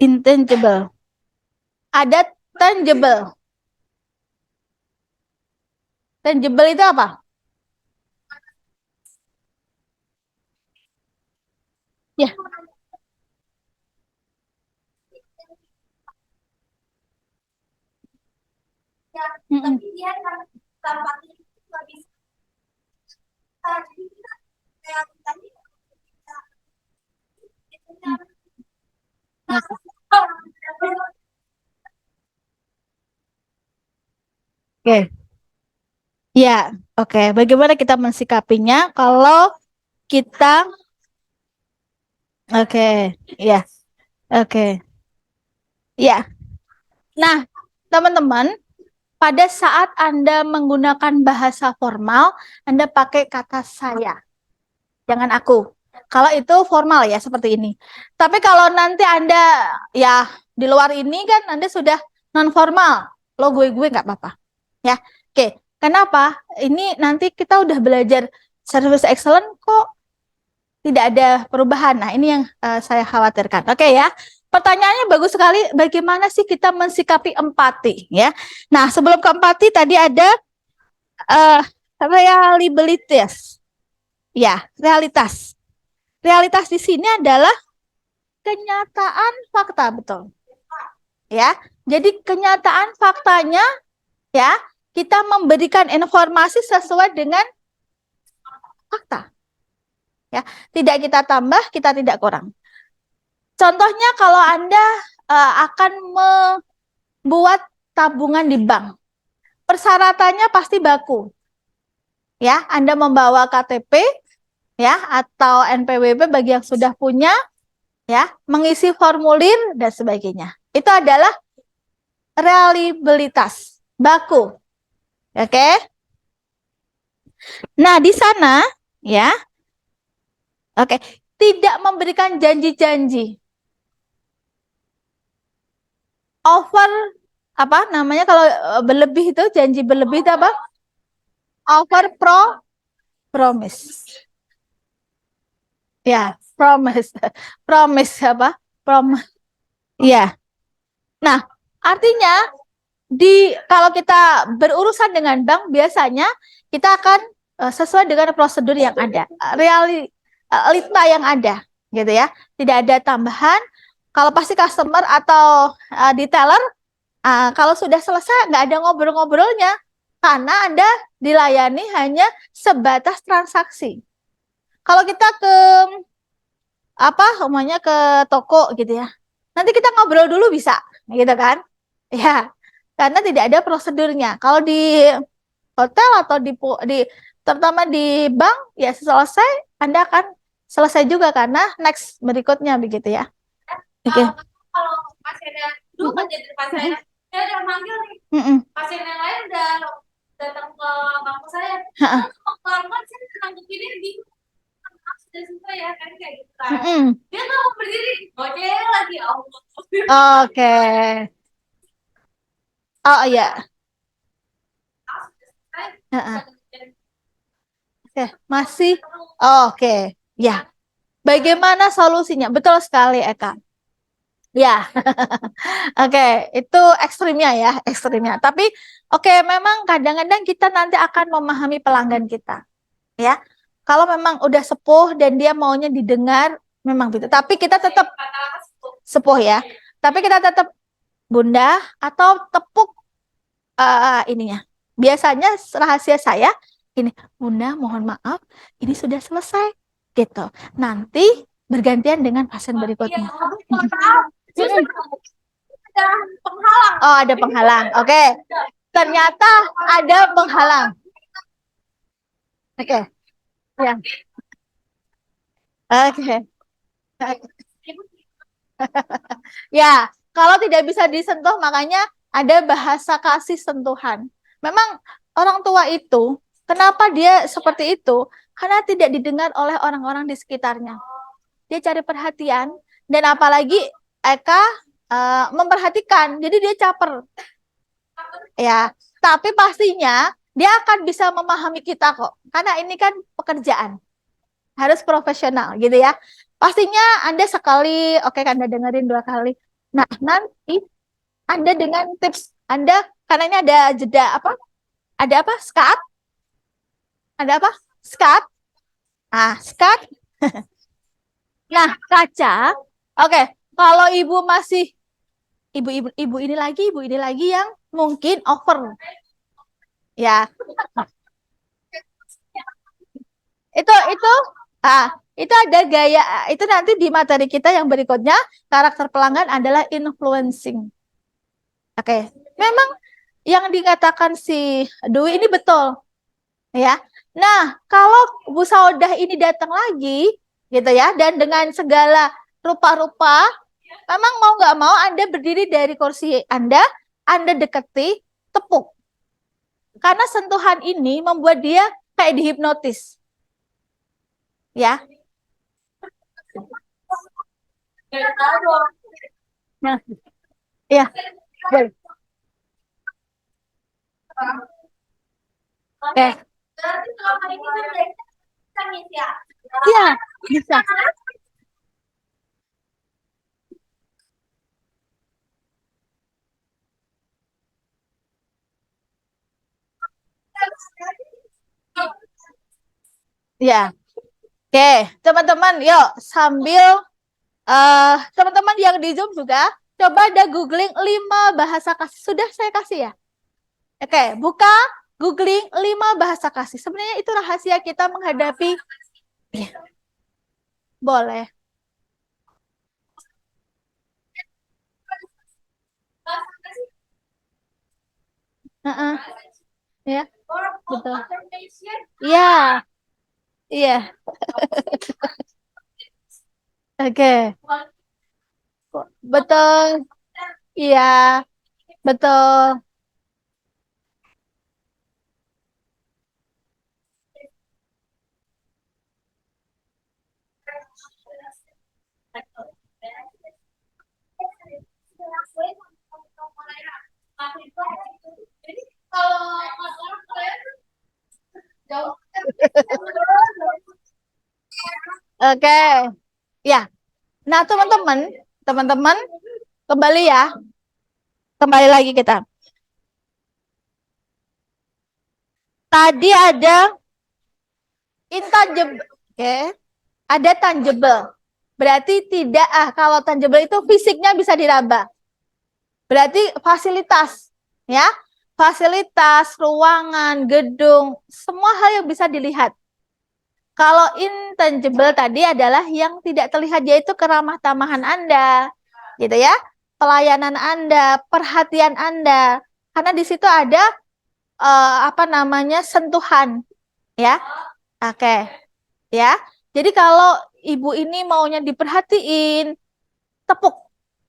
Intangible. Ada tangible. Tangible itu apa? Ya. Mm-mm. Oke. Ya, oke. Bagaimana kita mensikapinya kalau kita oke, ya. Oke. Ya. Nah, teman-teman, pada saat Anda menggunakan bahasa formal, Anda pakai kata saya. Jangan aku. Kalau itu formal ya seperti ini. Tapi kalau nanti Anda ya di luar ini kan Anda sudah non formal. Lo gue nggak apa-apa. Ya. Oke. Kenapa? Ini nanti kita udah belajar service excellence kok tidak ada perubahan. Nah, ini yang saya khawatirkan. Oke ya. Pertanyaannya bagus sekali. Bagaimana sih kita mensikapi empati ya? Nah, sebelum ke empati tadi ada reliabilitas. Ya, realitas. Realitas di sini adalah kenyataan fakta, betul. Ya. Jadi kenyataan faktanya ya, kita memberikan informasi sesuai dengan fakta. Ya, tidak kita tambah, kita tidak kurang. Contohnya kalau Anda akan membuat tabungan di bank, persyaratannya pasti baku. Ya, Anda membawa KTP ya atau NPWP bagi yang sudah punya, ya, mengisi formulir dan sebagainya. Itu adalah reliabilitas, baku. Oke. Nah, di sana ya. Oke, tidak memberikan janji-janji. Over apa namanya kalau berlebih itu, janji berlebih itu apa? Over promise. Ya, promise. Promise apa? Promise. Ya. Nah, artinya kalau kita berurusan dengan bank biasanya kita akan sesuai dengan prosedur yang ada, realita yang ada, gitu ya. Tidak ada tambahan. Kalau pasti customer atau detailer, kalau sudah selesai nggak ada ngobrol-ngobrolnya, karena Anda dilayani hanya sebatas transaksi. Kalau kita ke umumnya ke toko gitu ya, nanti kita ngobrol dulu bisa, gitu kan? Ya, karena tidak ada prosedurnya. Kalau di hotel atau terutama di bank ya selesai, Anda akan selesai juga karena next berikutnya begitu ya. Oke. Kalau pasiennya dulu kan jadi pasien, saya udah manggil nih, pasien yang lain udah datang ke bangku saya, terus keluar saya nangkep ini bingung, sudah selesai ya kan kayak gitu kan, dia nggak mau berdiri, gojek lagi, Allah. Oke. Oh iya. Oke, masih. Oke. Ya. Bagaimana solusinya? Betul sekali, Eka. Ya. Oke, itu ekstrimnya ya, ekstrimnya. Tapi oke, memang kadang-kadang kita nanti akan memahami pelanggan kita. Ya. Kalau memang udah sepuh dan dia maunya didengar, memang begitu. Tapi kita tetap sepuh ya. Tapi kita tetap bunda atau tepuk ininya. Biasanya rahasia saya ini, bunda mohon maaf, ini sudah selesai gitu. Nanti bergantian dengan pasien berikutnya. Oh, ada penghalang. Oke. Ternyata ada penghalang. Oke. Ya. Oke. Ya, kalau tidak bisa disentuh makanya ada bahasa kasih sentuhan. Memang orang tua itu, kenapa dia seperti itu? Karena tidak didengar oleh orang-orang di sekitarnya. Dia cari perhatian, dan apalagi Eka memperhatikan, jadi dia caper. Ya, tapi pastinya dia akan bisa memahami kita kok. Karena ini kan pekerjaan. Harus profesional gitu ya. Pastinya Anda sekali, oke, Anda dengerin 2 kali. Nah, nanti Anda dengan tips Anda, karena ini ada jeda apa? Ada apa? Skat? Ada apa? Skat? Skat. Nah, kaca. Oke, kalau ibu masih ibu ini lagi yang mungkin over. Ya. Itu ada gaya, itu nanti di materi kita yang berikutnya, karakter pelanggan adalah influencing. Oke. Memang yang dikatakan si Dwi ini betul. Ya. Nah, kalau Bu Saudah ini datang lagi gitu ya, dan dengan segala rupa-rupa, memang mau nggak mau Anda berdiri dari kursi Anda deketi, tepuk. Karena sentuhan ini membuat dia kayak dihipnotis. Ya. Nah, ya. Boleh. Oke. Berarti kalau hari ini bisa ngisi ya? Iya, bisa. Ya. Oke, teman-teman, yuk sambil teman-teman yang di Zoom juga coba ada googling 5 bahasa kasih. Sudah saya kasih ya? Oke, buka googling 5 bahasa kasih. Sebenarnya itu rahasia kita menghadapi. Ya, boleh. Heeh, ya, betul. Iya, iya. Oke, betul. Iya, betul. Jadi kalau orang Korea jauh. Oke, ya. Nah, teman-teman, kembali ya. Kembali lagi kita. Tadi ada intangible, oke. Ada tangible. Berarti tidak kalau tangible itu fisiknya bisa diraba. Berarti fasilitas, ya. Fasilitas, ruangan, gedung, semua hal yang bisa dilihat. Kalau intangible tadi adalah yang tidak terlihat, yaitu keramah tamahan Anda, gitu ya. Pelayanan Anda, perhatian Anda. Karena di situ ada sentuhan, ya. Oke. Ya. Jadi kalau ibu ini maunya diperhatiin,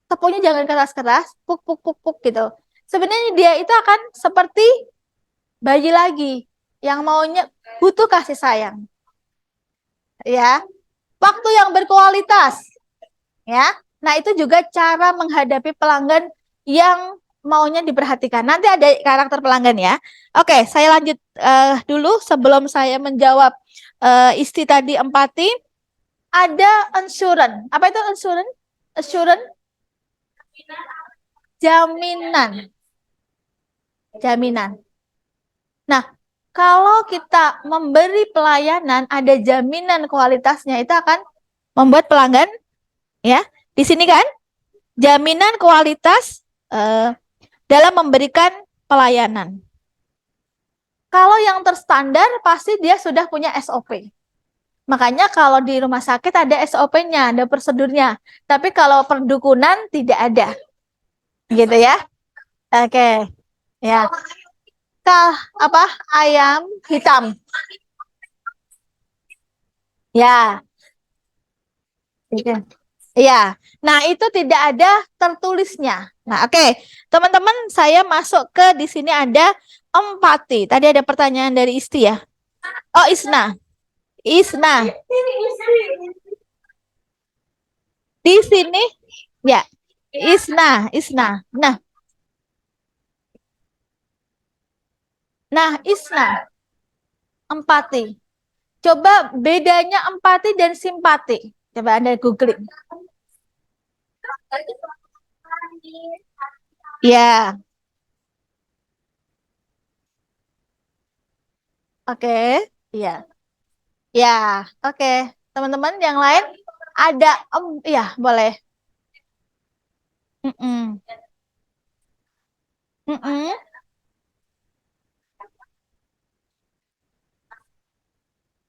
tepuknya jangan keras-keras, puk puk puk puk gitu. Sebenarnya dia itu akan seperti bayi lagi yang maunya butuh kasih sayang. Ya. Waktu yang berkualitas. Ya. Nah, itu juga cara menghadapi pelanggan yang maunya diperhatikan. Nanti ada karakter pelanggan ya. Oke, saya lanjut dulu sebelum saya menjawab Isti tadi empati. Ada insurance. Apa itu insurance? Insurance? Jaminan. Jaminan. Nah, kalau kita memberi pelayanan ada jaminan kualitasnya, itu akan membuat pelanggan, ya, di sini kan jaminan kualitas dalam memberikan pelayanan. Kalau yang terstandar pasti dia sudah punya SOP. Makanya kalau di rumah sakit ada SOP-nya, ada prosedurnya. Tapi kalau perdukunan tidak ada. Gitu ya. Oke. Ya. Ayam hitam. Ya. Iya. Nah, itu tidak ada tertulisnya. Nah, oke. Teman-teman, saya masuk ke di sini ada empati. Tadi ada pertanyaan dari Isti ya. Oh, Isna. Isna. Di sini ya. Isna. Nah, Isna. Empati. Coba bedanya empati dan simpati. Coba Anda googling. Ya. Oke. Ya. Ya. Oke. Teman-teman yang lain ada ya, boleh. Mm-mm. Mm-mm.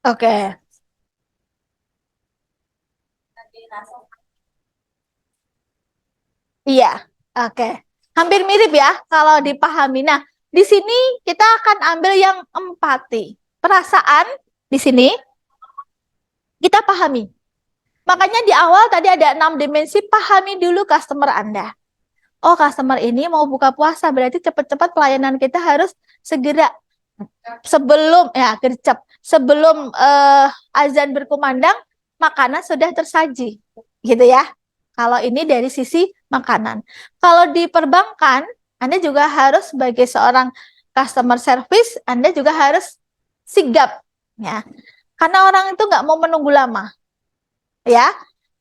Oke. Iya. Oke. Hampir mirip ya kalau dipahami. Nah, di sini kita akan ambil yang empati. Perasaan di sini kita pahami. Makanya di awal tadi ada 6 dimensi, pahami dulu customer Anda. Oh, customer ini mau buka puasa, berarti cepat-cepat pelayanan kita harus segera sebelum ya gercep, sebelum azan berkumandang, makanan sudah tersaji. Gitu ya. Kalau ini dari sisi makanan. Kalau di perbankan, Anda juga harus sebagai seorang customer service, Anda juga harus sigap, ya. Karena orang itu nggak mau menunggu lama, ya.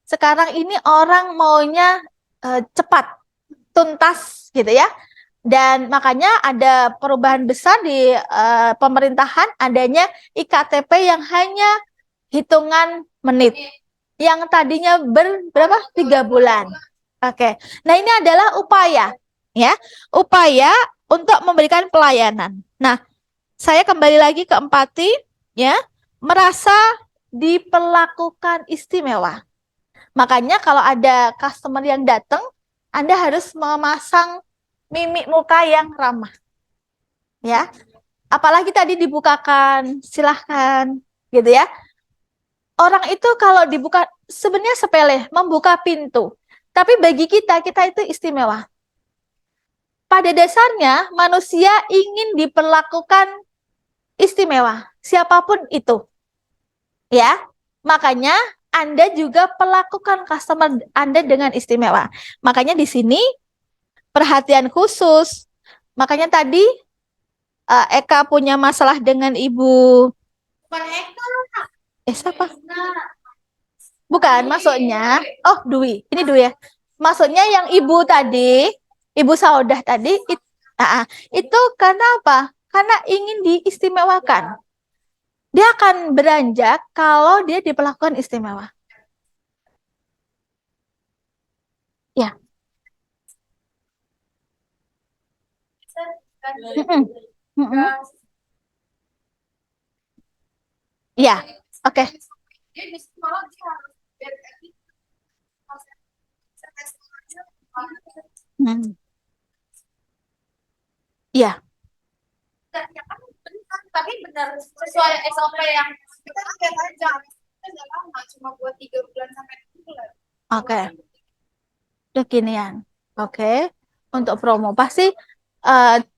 Sekarang ini orang maunya cepat, tuntas, gitu ya. Dan makanya ada perubahan besar di pemerintahan, adanya IKTP yang hanya hitungan menit, yang tadinya berapa? 3 bulan. Oke. Nah, ini adalah upaya, ya, upaya untuk memberikan pelayanan. Nah, saya kembali lagi ke empati, ya, merasa diperlakukan istimewa. Makanya kalau ada customer yang datang, Anda harus memasang mimik muka yang ramah, ya. Apalagi tadi dibukakan, silahkan, gitu ya. Orang itu kalau dibuka sebenarnya sepele, membuka pintu. Tapi bagi kita itu istimewa. Pada dasarnya manusia ingin diperlakukan istimewa, siapapun itu, ya. Makanya Anda juga perlakukan customer Anda dengan istimewa. Makanya di sini perhatian khusus. Makanya tadi Eka punya masalah dengan Ibu. Bukan Eka. Siapa? Bukan, maksudnya. Oh, Dwi. Ini Dwi ya. Maksudnya yang Ibu tadi, Ibu Saudah tadi, itu karena apa? Karena ingin diistimewakan. Dia akan beranjak kalau dia diperlakukan istimewa. Ya. Ya, oke. Iya. Tapi benar sesuai SOP yang kita lihat aja. Kita nggak lama, cuma buat 3 bulan sampai 6 bulan. Oke. Kekinian. Oke. Untuk promo pasti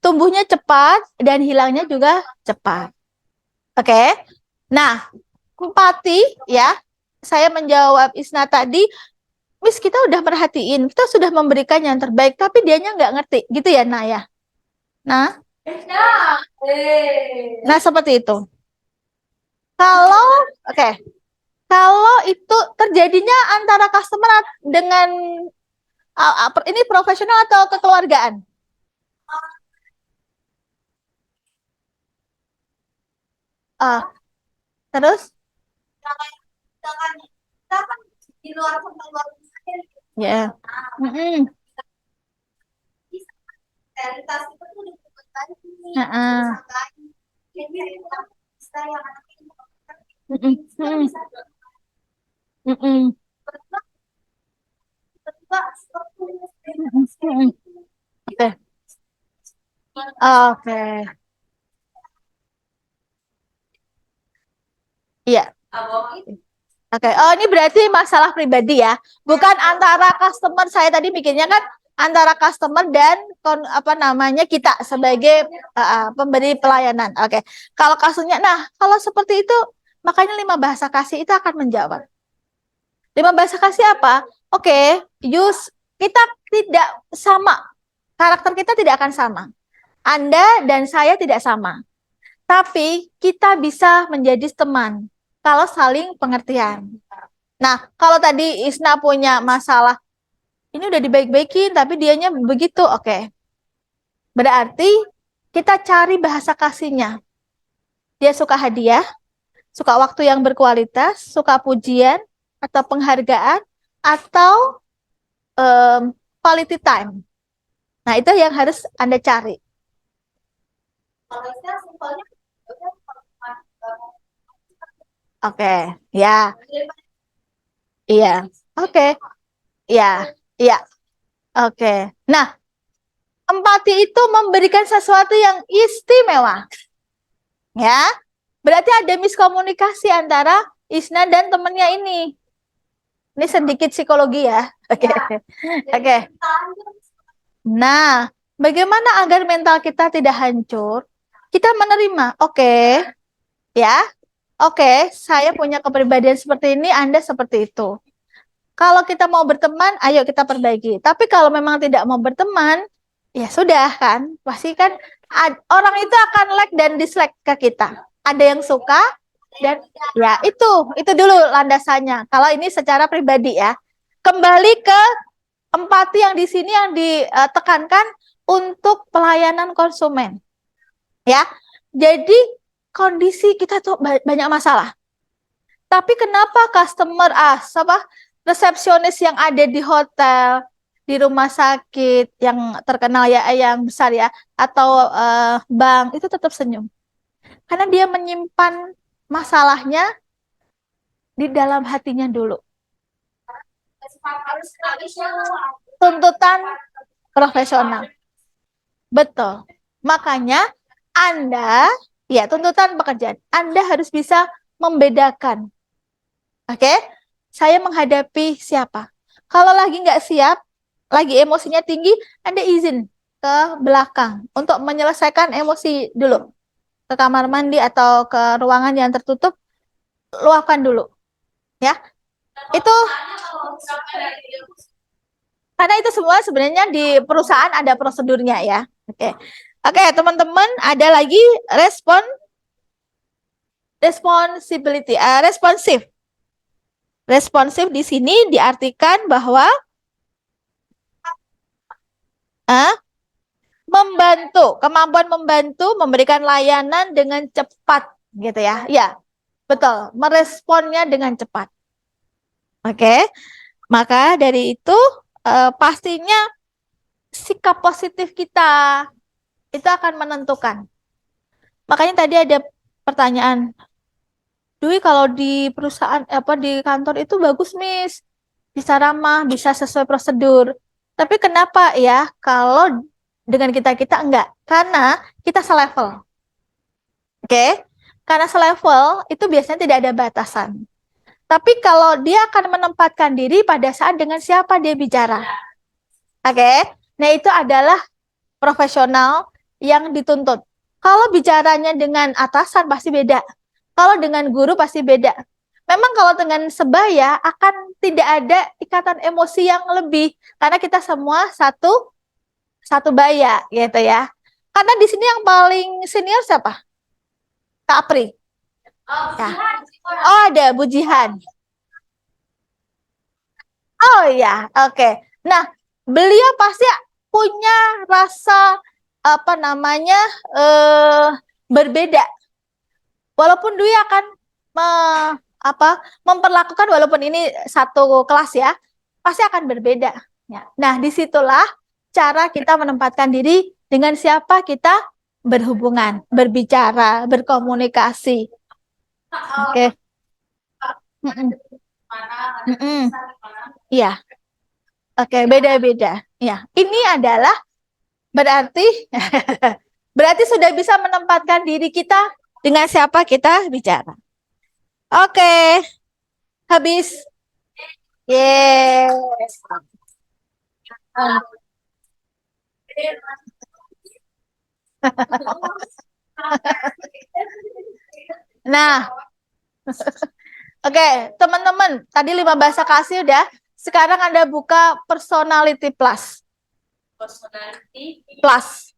tumbuhnya cepat dan hilangnya juga cepat. Oke. Nah, empati ya. Saya menjawab Isna tadi, Miss, kita udah merhatiin, kita sudah memberikan yang terbaik, tapi dianya nggak ngerti, gitu ya, Naya. Nah, seperti itu. Kalau, kalau itu terjadinya antara customer dengan ini profesional atau kekeluargaan? Terus? Jangan di luar luar Ya. realitas itu tuh dibutuhkan ini. Jadi kita yang Oke. Iya. Oke. Oh, ini berarti masalah pribadi ya. Bukan antara customer, saya tadi mikirnya kan antara customer dan kita sebagai pemberi pelayanan. Oke. Kalau kasusnya, nah, kalau seperti itu, makanya 5 bahasa kasih itu akan menjawab. 5 bahasa kasih apa? Oke, kita tidak sama. Karakter kita tidak akan sama. Anda dan saya tidak sama. Tapi kita bisa menjadi teman kalau saling pengertian. Nah, kalau tadi Isna punya masalah, ini udah dibaik-baikin, tapi dianya begitu, oke. Berarti kita cari bahasa kasihnya. Dia suka hadiah, suka waktu yang berkualitas, suka pujian, atau penghargaan, atau quality time. Nah, itu yang harus Anda cari. kalau saya simpelnya Oke, ya. Iya. Oke. Iya. Iya. Oke. Nah, empati itu memberikan sesuatu yang istimewa. Ya. Berarti ada miskomunikasi antara Isna dan temennya ini. Ini sedikit psikologi ya. Oke. Oke. Nah, bagaimana agar mental kita tidak hancur? Kita menerima, ya, saya punya kepribadian seperti ini, Anda seperti itu. Kalau kita mau berteman, ayo kita perbaiki. Tapi kalau memang tidak mau berteman, Ya sudah kan, pasti kan orang itu akan like dan dislike ke kita. Ada yang suka dan ya itu dulu landasannya. Kalau ini secara pribadi ya. Kembali ke empati yang di sini yang ditekankan untuk pelayanan konsumen. Ya. Jadi kondisi kita tuh banyak masalah. Tapi kenapa customer resepsionis yang ada di hotel, di rumah sakit yang terkenal ya, yang besar ya, atau bank itu tetap senyum? Karena dia menyimpan masalahnya di dalam hatinya dulu. Tuntutan profesional. Betul. Makanya Anda, ya tuntutan pekerjaan, Anda harus bisa membedakan. Oke? Saya menghadapi siapa? Kalau lagi nggak siap, lagi emosinya tinggi, Anda izin ke belakang untuk menyelesaikan emosi dulu. Ke kamar mandi atau ke ruangan yang tertutup, luapkan dulu. Ya. Itu karena itu semua sebenarnya di perusahaan ada prosedurnya ya. Oke. Oke, teman-teman, ada lagi responsibility, responsif. Responsif di sini diartikan bahwa kemampuan membantu, memberikan layanan dengan cepat, gitu ya. Ya, betul, meresponnya dengan cepat. Oke, maka dari itu pastinya sikap positif kita itu akan menentukan. Makanya tadi ada pertanyaan, Dwi kalau di perusahaan di kantor itu bagus, Miss, bisa ramah, bisa sesuai prosedur. Tapi kenapa ya kalau dengan kita enggak? Karena kita selevel. Oke? Karena selevel itu biasanya tidak ada batasan. Tapi kalau dia akan menempatkan diri pada saat dengan siapa dia bicara. Oke? Nah, itu adalah profesional yang dituntut. Kalau bicaranya dengan atasan pasti beda. Kalau dengan guru pasti beda. Memang kalau dengan sebaya akan tidak ada ikatan emosi yang lebih karena kita semua satu baya gitu ya. Karena di sini yang paling senior siapa? Kak Apri. Ya. Oh, ada Bu Jihan. Oh ya, oke. Nah, beliau pasti punya rasa berbeda. Walaupun Dwi akan memperlakukan walaupun ini satu kelas ya, pasti akan berbeda. Ya. Nah, disitulah cara kita menempatkan diri dengan siapa kita berhubungan, berbicara, berkomunikasi. Oke. Iya. Oke, beda-beda. Ya, ini adalah berarti berarti sudah bisa menempatkan diri kita dengan siapa kita bicara. Oke. Habis. Yes. Nah, oke, teman-teman, tadi 5 bahasa kasih udah. Sekarang Anda buka personality plus. Personality Plus.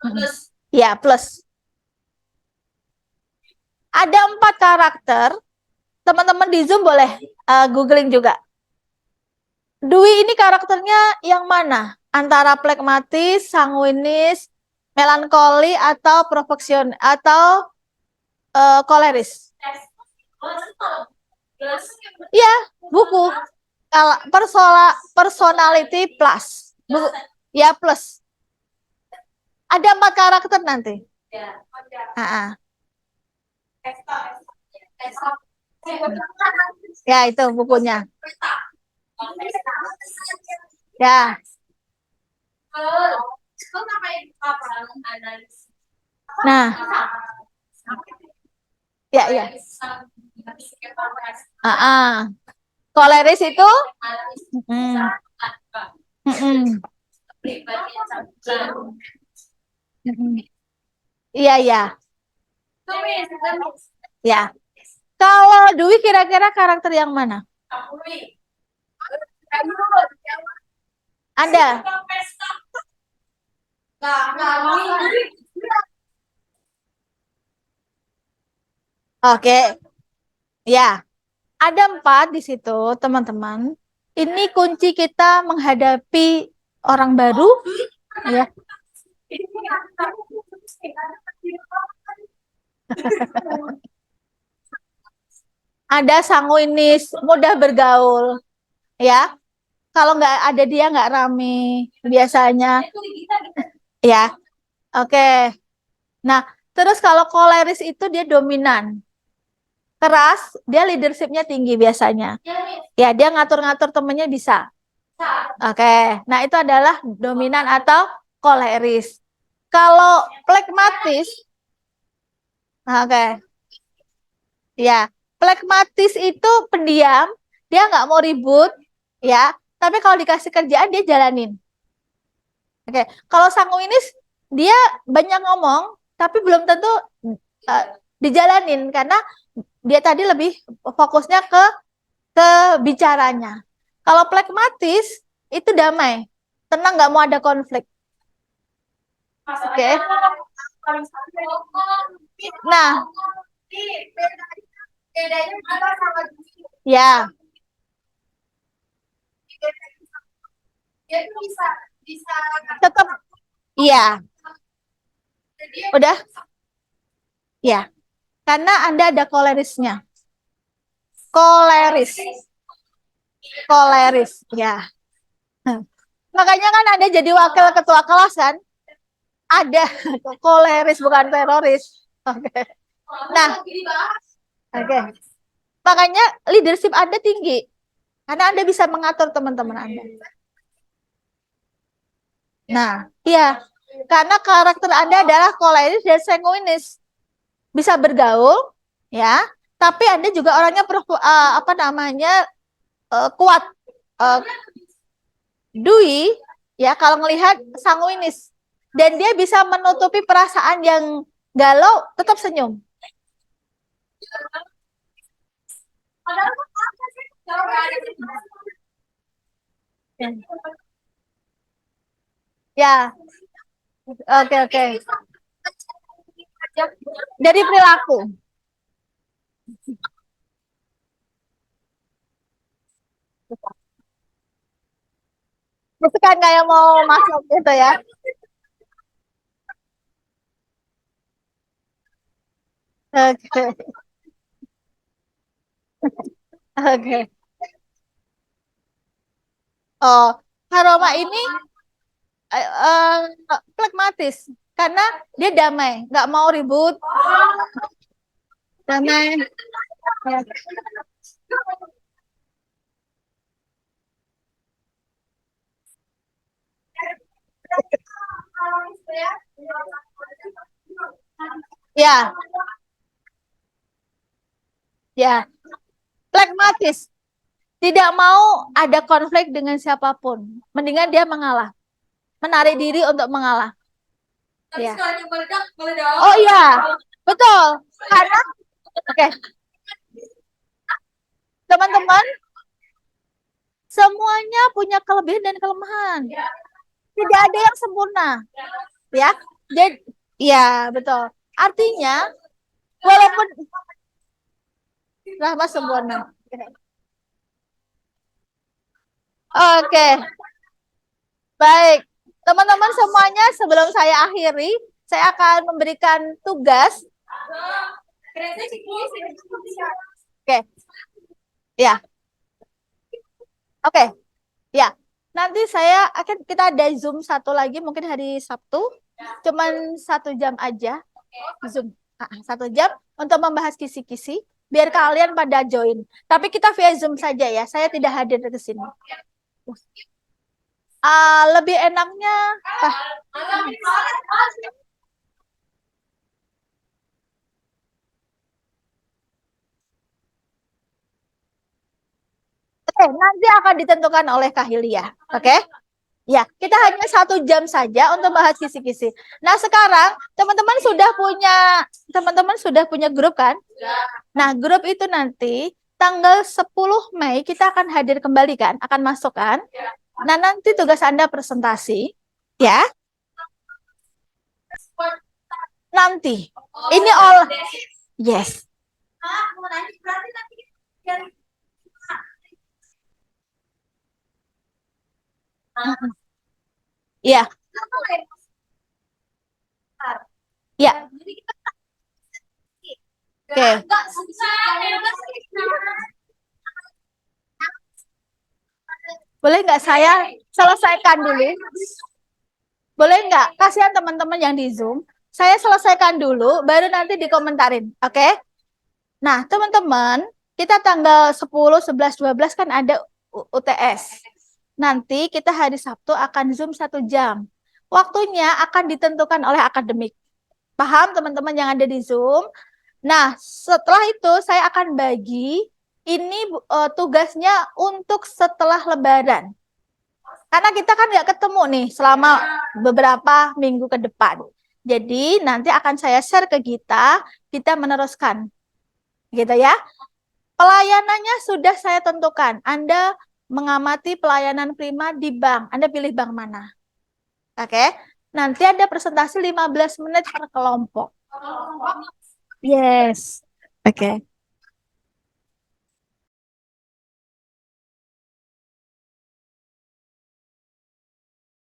plus. Ya, plus. Ada 4 karakter. Teman-teman di Zoom boleh googling juga. Dwi ini karakternya yang mana? Antara plekmatis, sanguinis, melankoli, atau profesional atau koleris? Ya, buku. Personality plus. Buku. Ya, plus. Ada 4 karakter nanti. Ya, itu bukunya. Ya. Nah. Ya. Koleris itu Iya. Ya. Kalau Dwi kira-kira karakter yang mana? Anda? Oke, ya. Ada 4 di situ, teman-teman. Ini kunci kita menghadapi orang baru, ya. Ada sanguinis, mudah bergaul, ya. Kalau nggak ada dia nggak rame biasanya, ya. Oke. Nah, terus kalau koleris itu dia dominan, keras, dia leadershipnya tinggi biasanya. Ya, dia ngatur-ngatur temennya bisa. Oke, nah itu adalah dominan atau koleris. Kalau plekmatis, oke, ya, plekmatis itu pendiam, dia nggak mau ribut, ya. Tapi kalau dikasih kerjaan dia jalanin. Oke, kalau sanguinis dia banyak ngomong, tapi belum tentu dijalanin karena dia tadi lebih fokusnya ke bicaranya. Kalau plekmatis itu damai, tenang, nggak mau ada konflik. Oke. Nah, ya, tetap, iya, udah, ya, karena Anda ada kolerisnya. Koleris, ya. Makanya kan Anda jadi wakil ketua kelas kan? Ada koleris bukan teroris. Oke. Nah, oke. Makanya leadership Anda tinggi. Karena Anda bisa mengatur teman-teman Anda. Nah, iya. Karena karakter Anda adalah koleris dan sanguinis. Bisa bergaul, ya. Tapi Anda juga orangnya kuat. Dwi, ya, kalau melihat sanguinis. Dan dia bisa menutupi perasaan yang galau, tetap senyum. Ya, oke. Dari perilaku. Itu kan kayak mau masuk gitu ya. Oke. Oke. Oh, Haroma ini pragmatis karena dia damai, nggak mau ribut, damai. Ya. Ya, ya, pragmatis. Tidak mau ada konflik dengan siapapun. Mendingan dia mengalah, menarik diri untuk mengalah. Ya. Oh iya, betul. Karena, oke, teman-teman, semuanya punya kelebihan dan kelemahan. Tidak ada yang sempurna, ya. Jadi, ya betul. Artinya, walaupun Rahma sempurna. Oke, baik. Teman-teman semuanya, sebelum saya akhiri, saya akan memberikan tugas. Oke, ya. Oke, ya. Nanti kita ada Zoom satu lagi, mungkin hari Sabtu, cuman 1 jam aja, Zoom 1 jam untuk membahas kisi-kisi, biar kalian pada join. Tapi kita via Zoom saja ya, saya tidak hadir ke sini. Lebih enaknya, nanti akan ditentukan oleh Kahilia, oke? Ya, kita hanya 1 jam saja untuk bahas kisi-kisi. Nah, sekarang teman-teman sudah punya grup kan? Nah, grup itu nanti tanggal 10 Mei kita akan hadir kembali kan? Akan masuk kan? Nah, nanti tugas Anda presentasi, ya. Nanti. Ini all. Yes. Iya. Ya. Oke. Boleh nggak saya selesaikan dulu? Boleh nggak? Kasihan teman-teman yang di Zoom. Saya selesaikan dulu, baru nanti dikomentarin. Oke? Nah, teman-teman, kita tanggal 10, 11, 12 kan ada UTS. Nanti kita hari Sabtu akan Zoom 1 jam. Waktunya akan ditentukan oleh akademik. Paham teman-teman yang ada di Zoom? Nah, setelah itu saya akan bagi ini tugasnya untuk setelah Lebaran. Karena kita kan nggak ketemu nih selama beberapa minggu ke depan. Jadi nanti akan saya share ke kita meneruskan. Gitu ya. Pelayanannya sudah saya tentukan. Anda mengamati pelayanan prima di bank. Anda pilih bank mana? Oke. Nanti ada presentasi 15 menit per kelompok. Yes. Oke.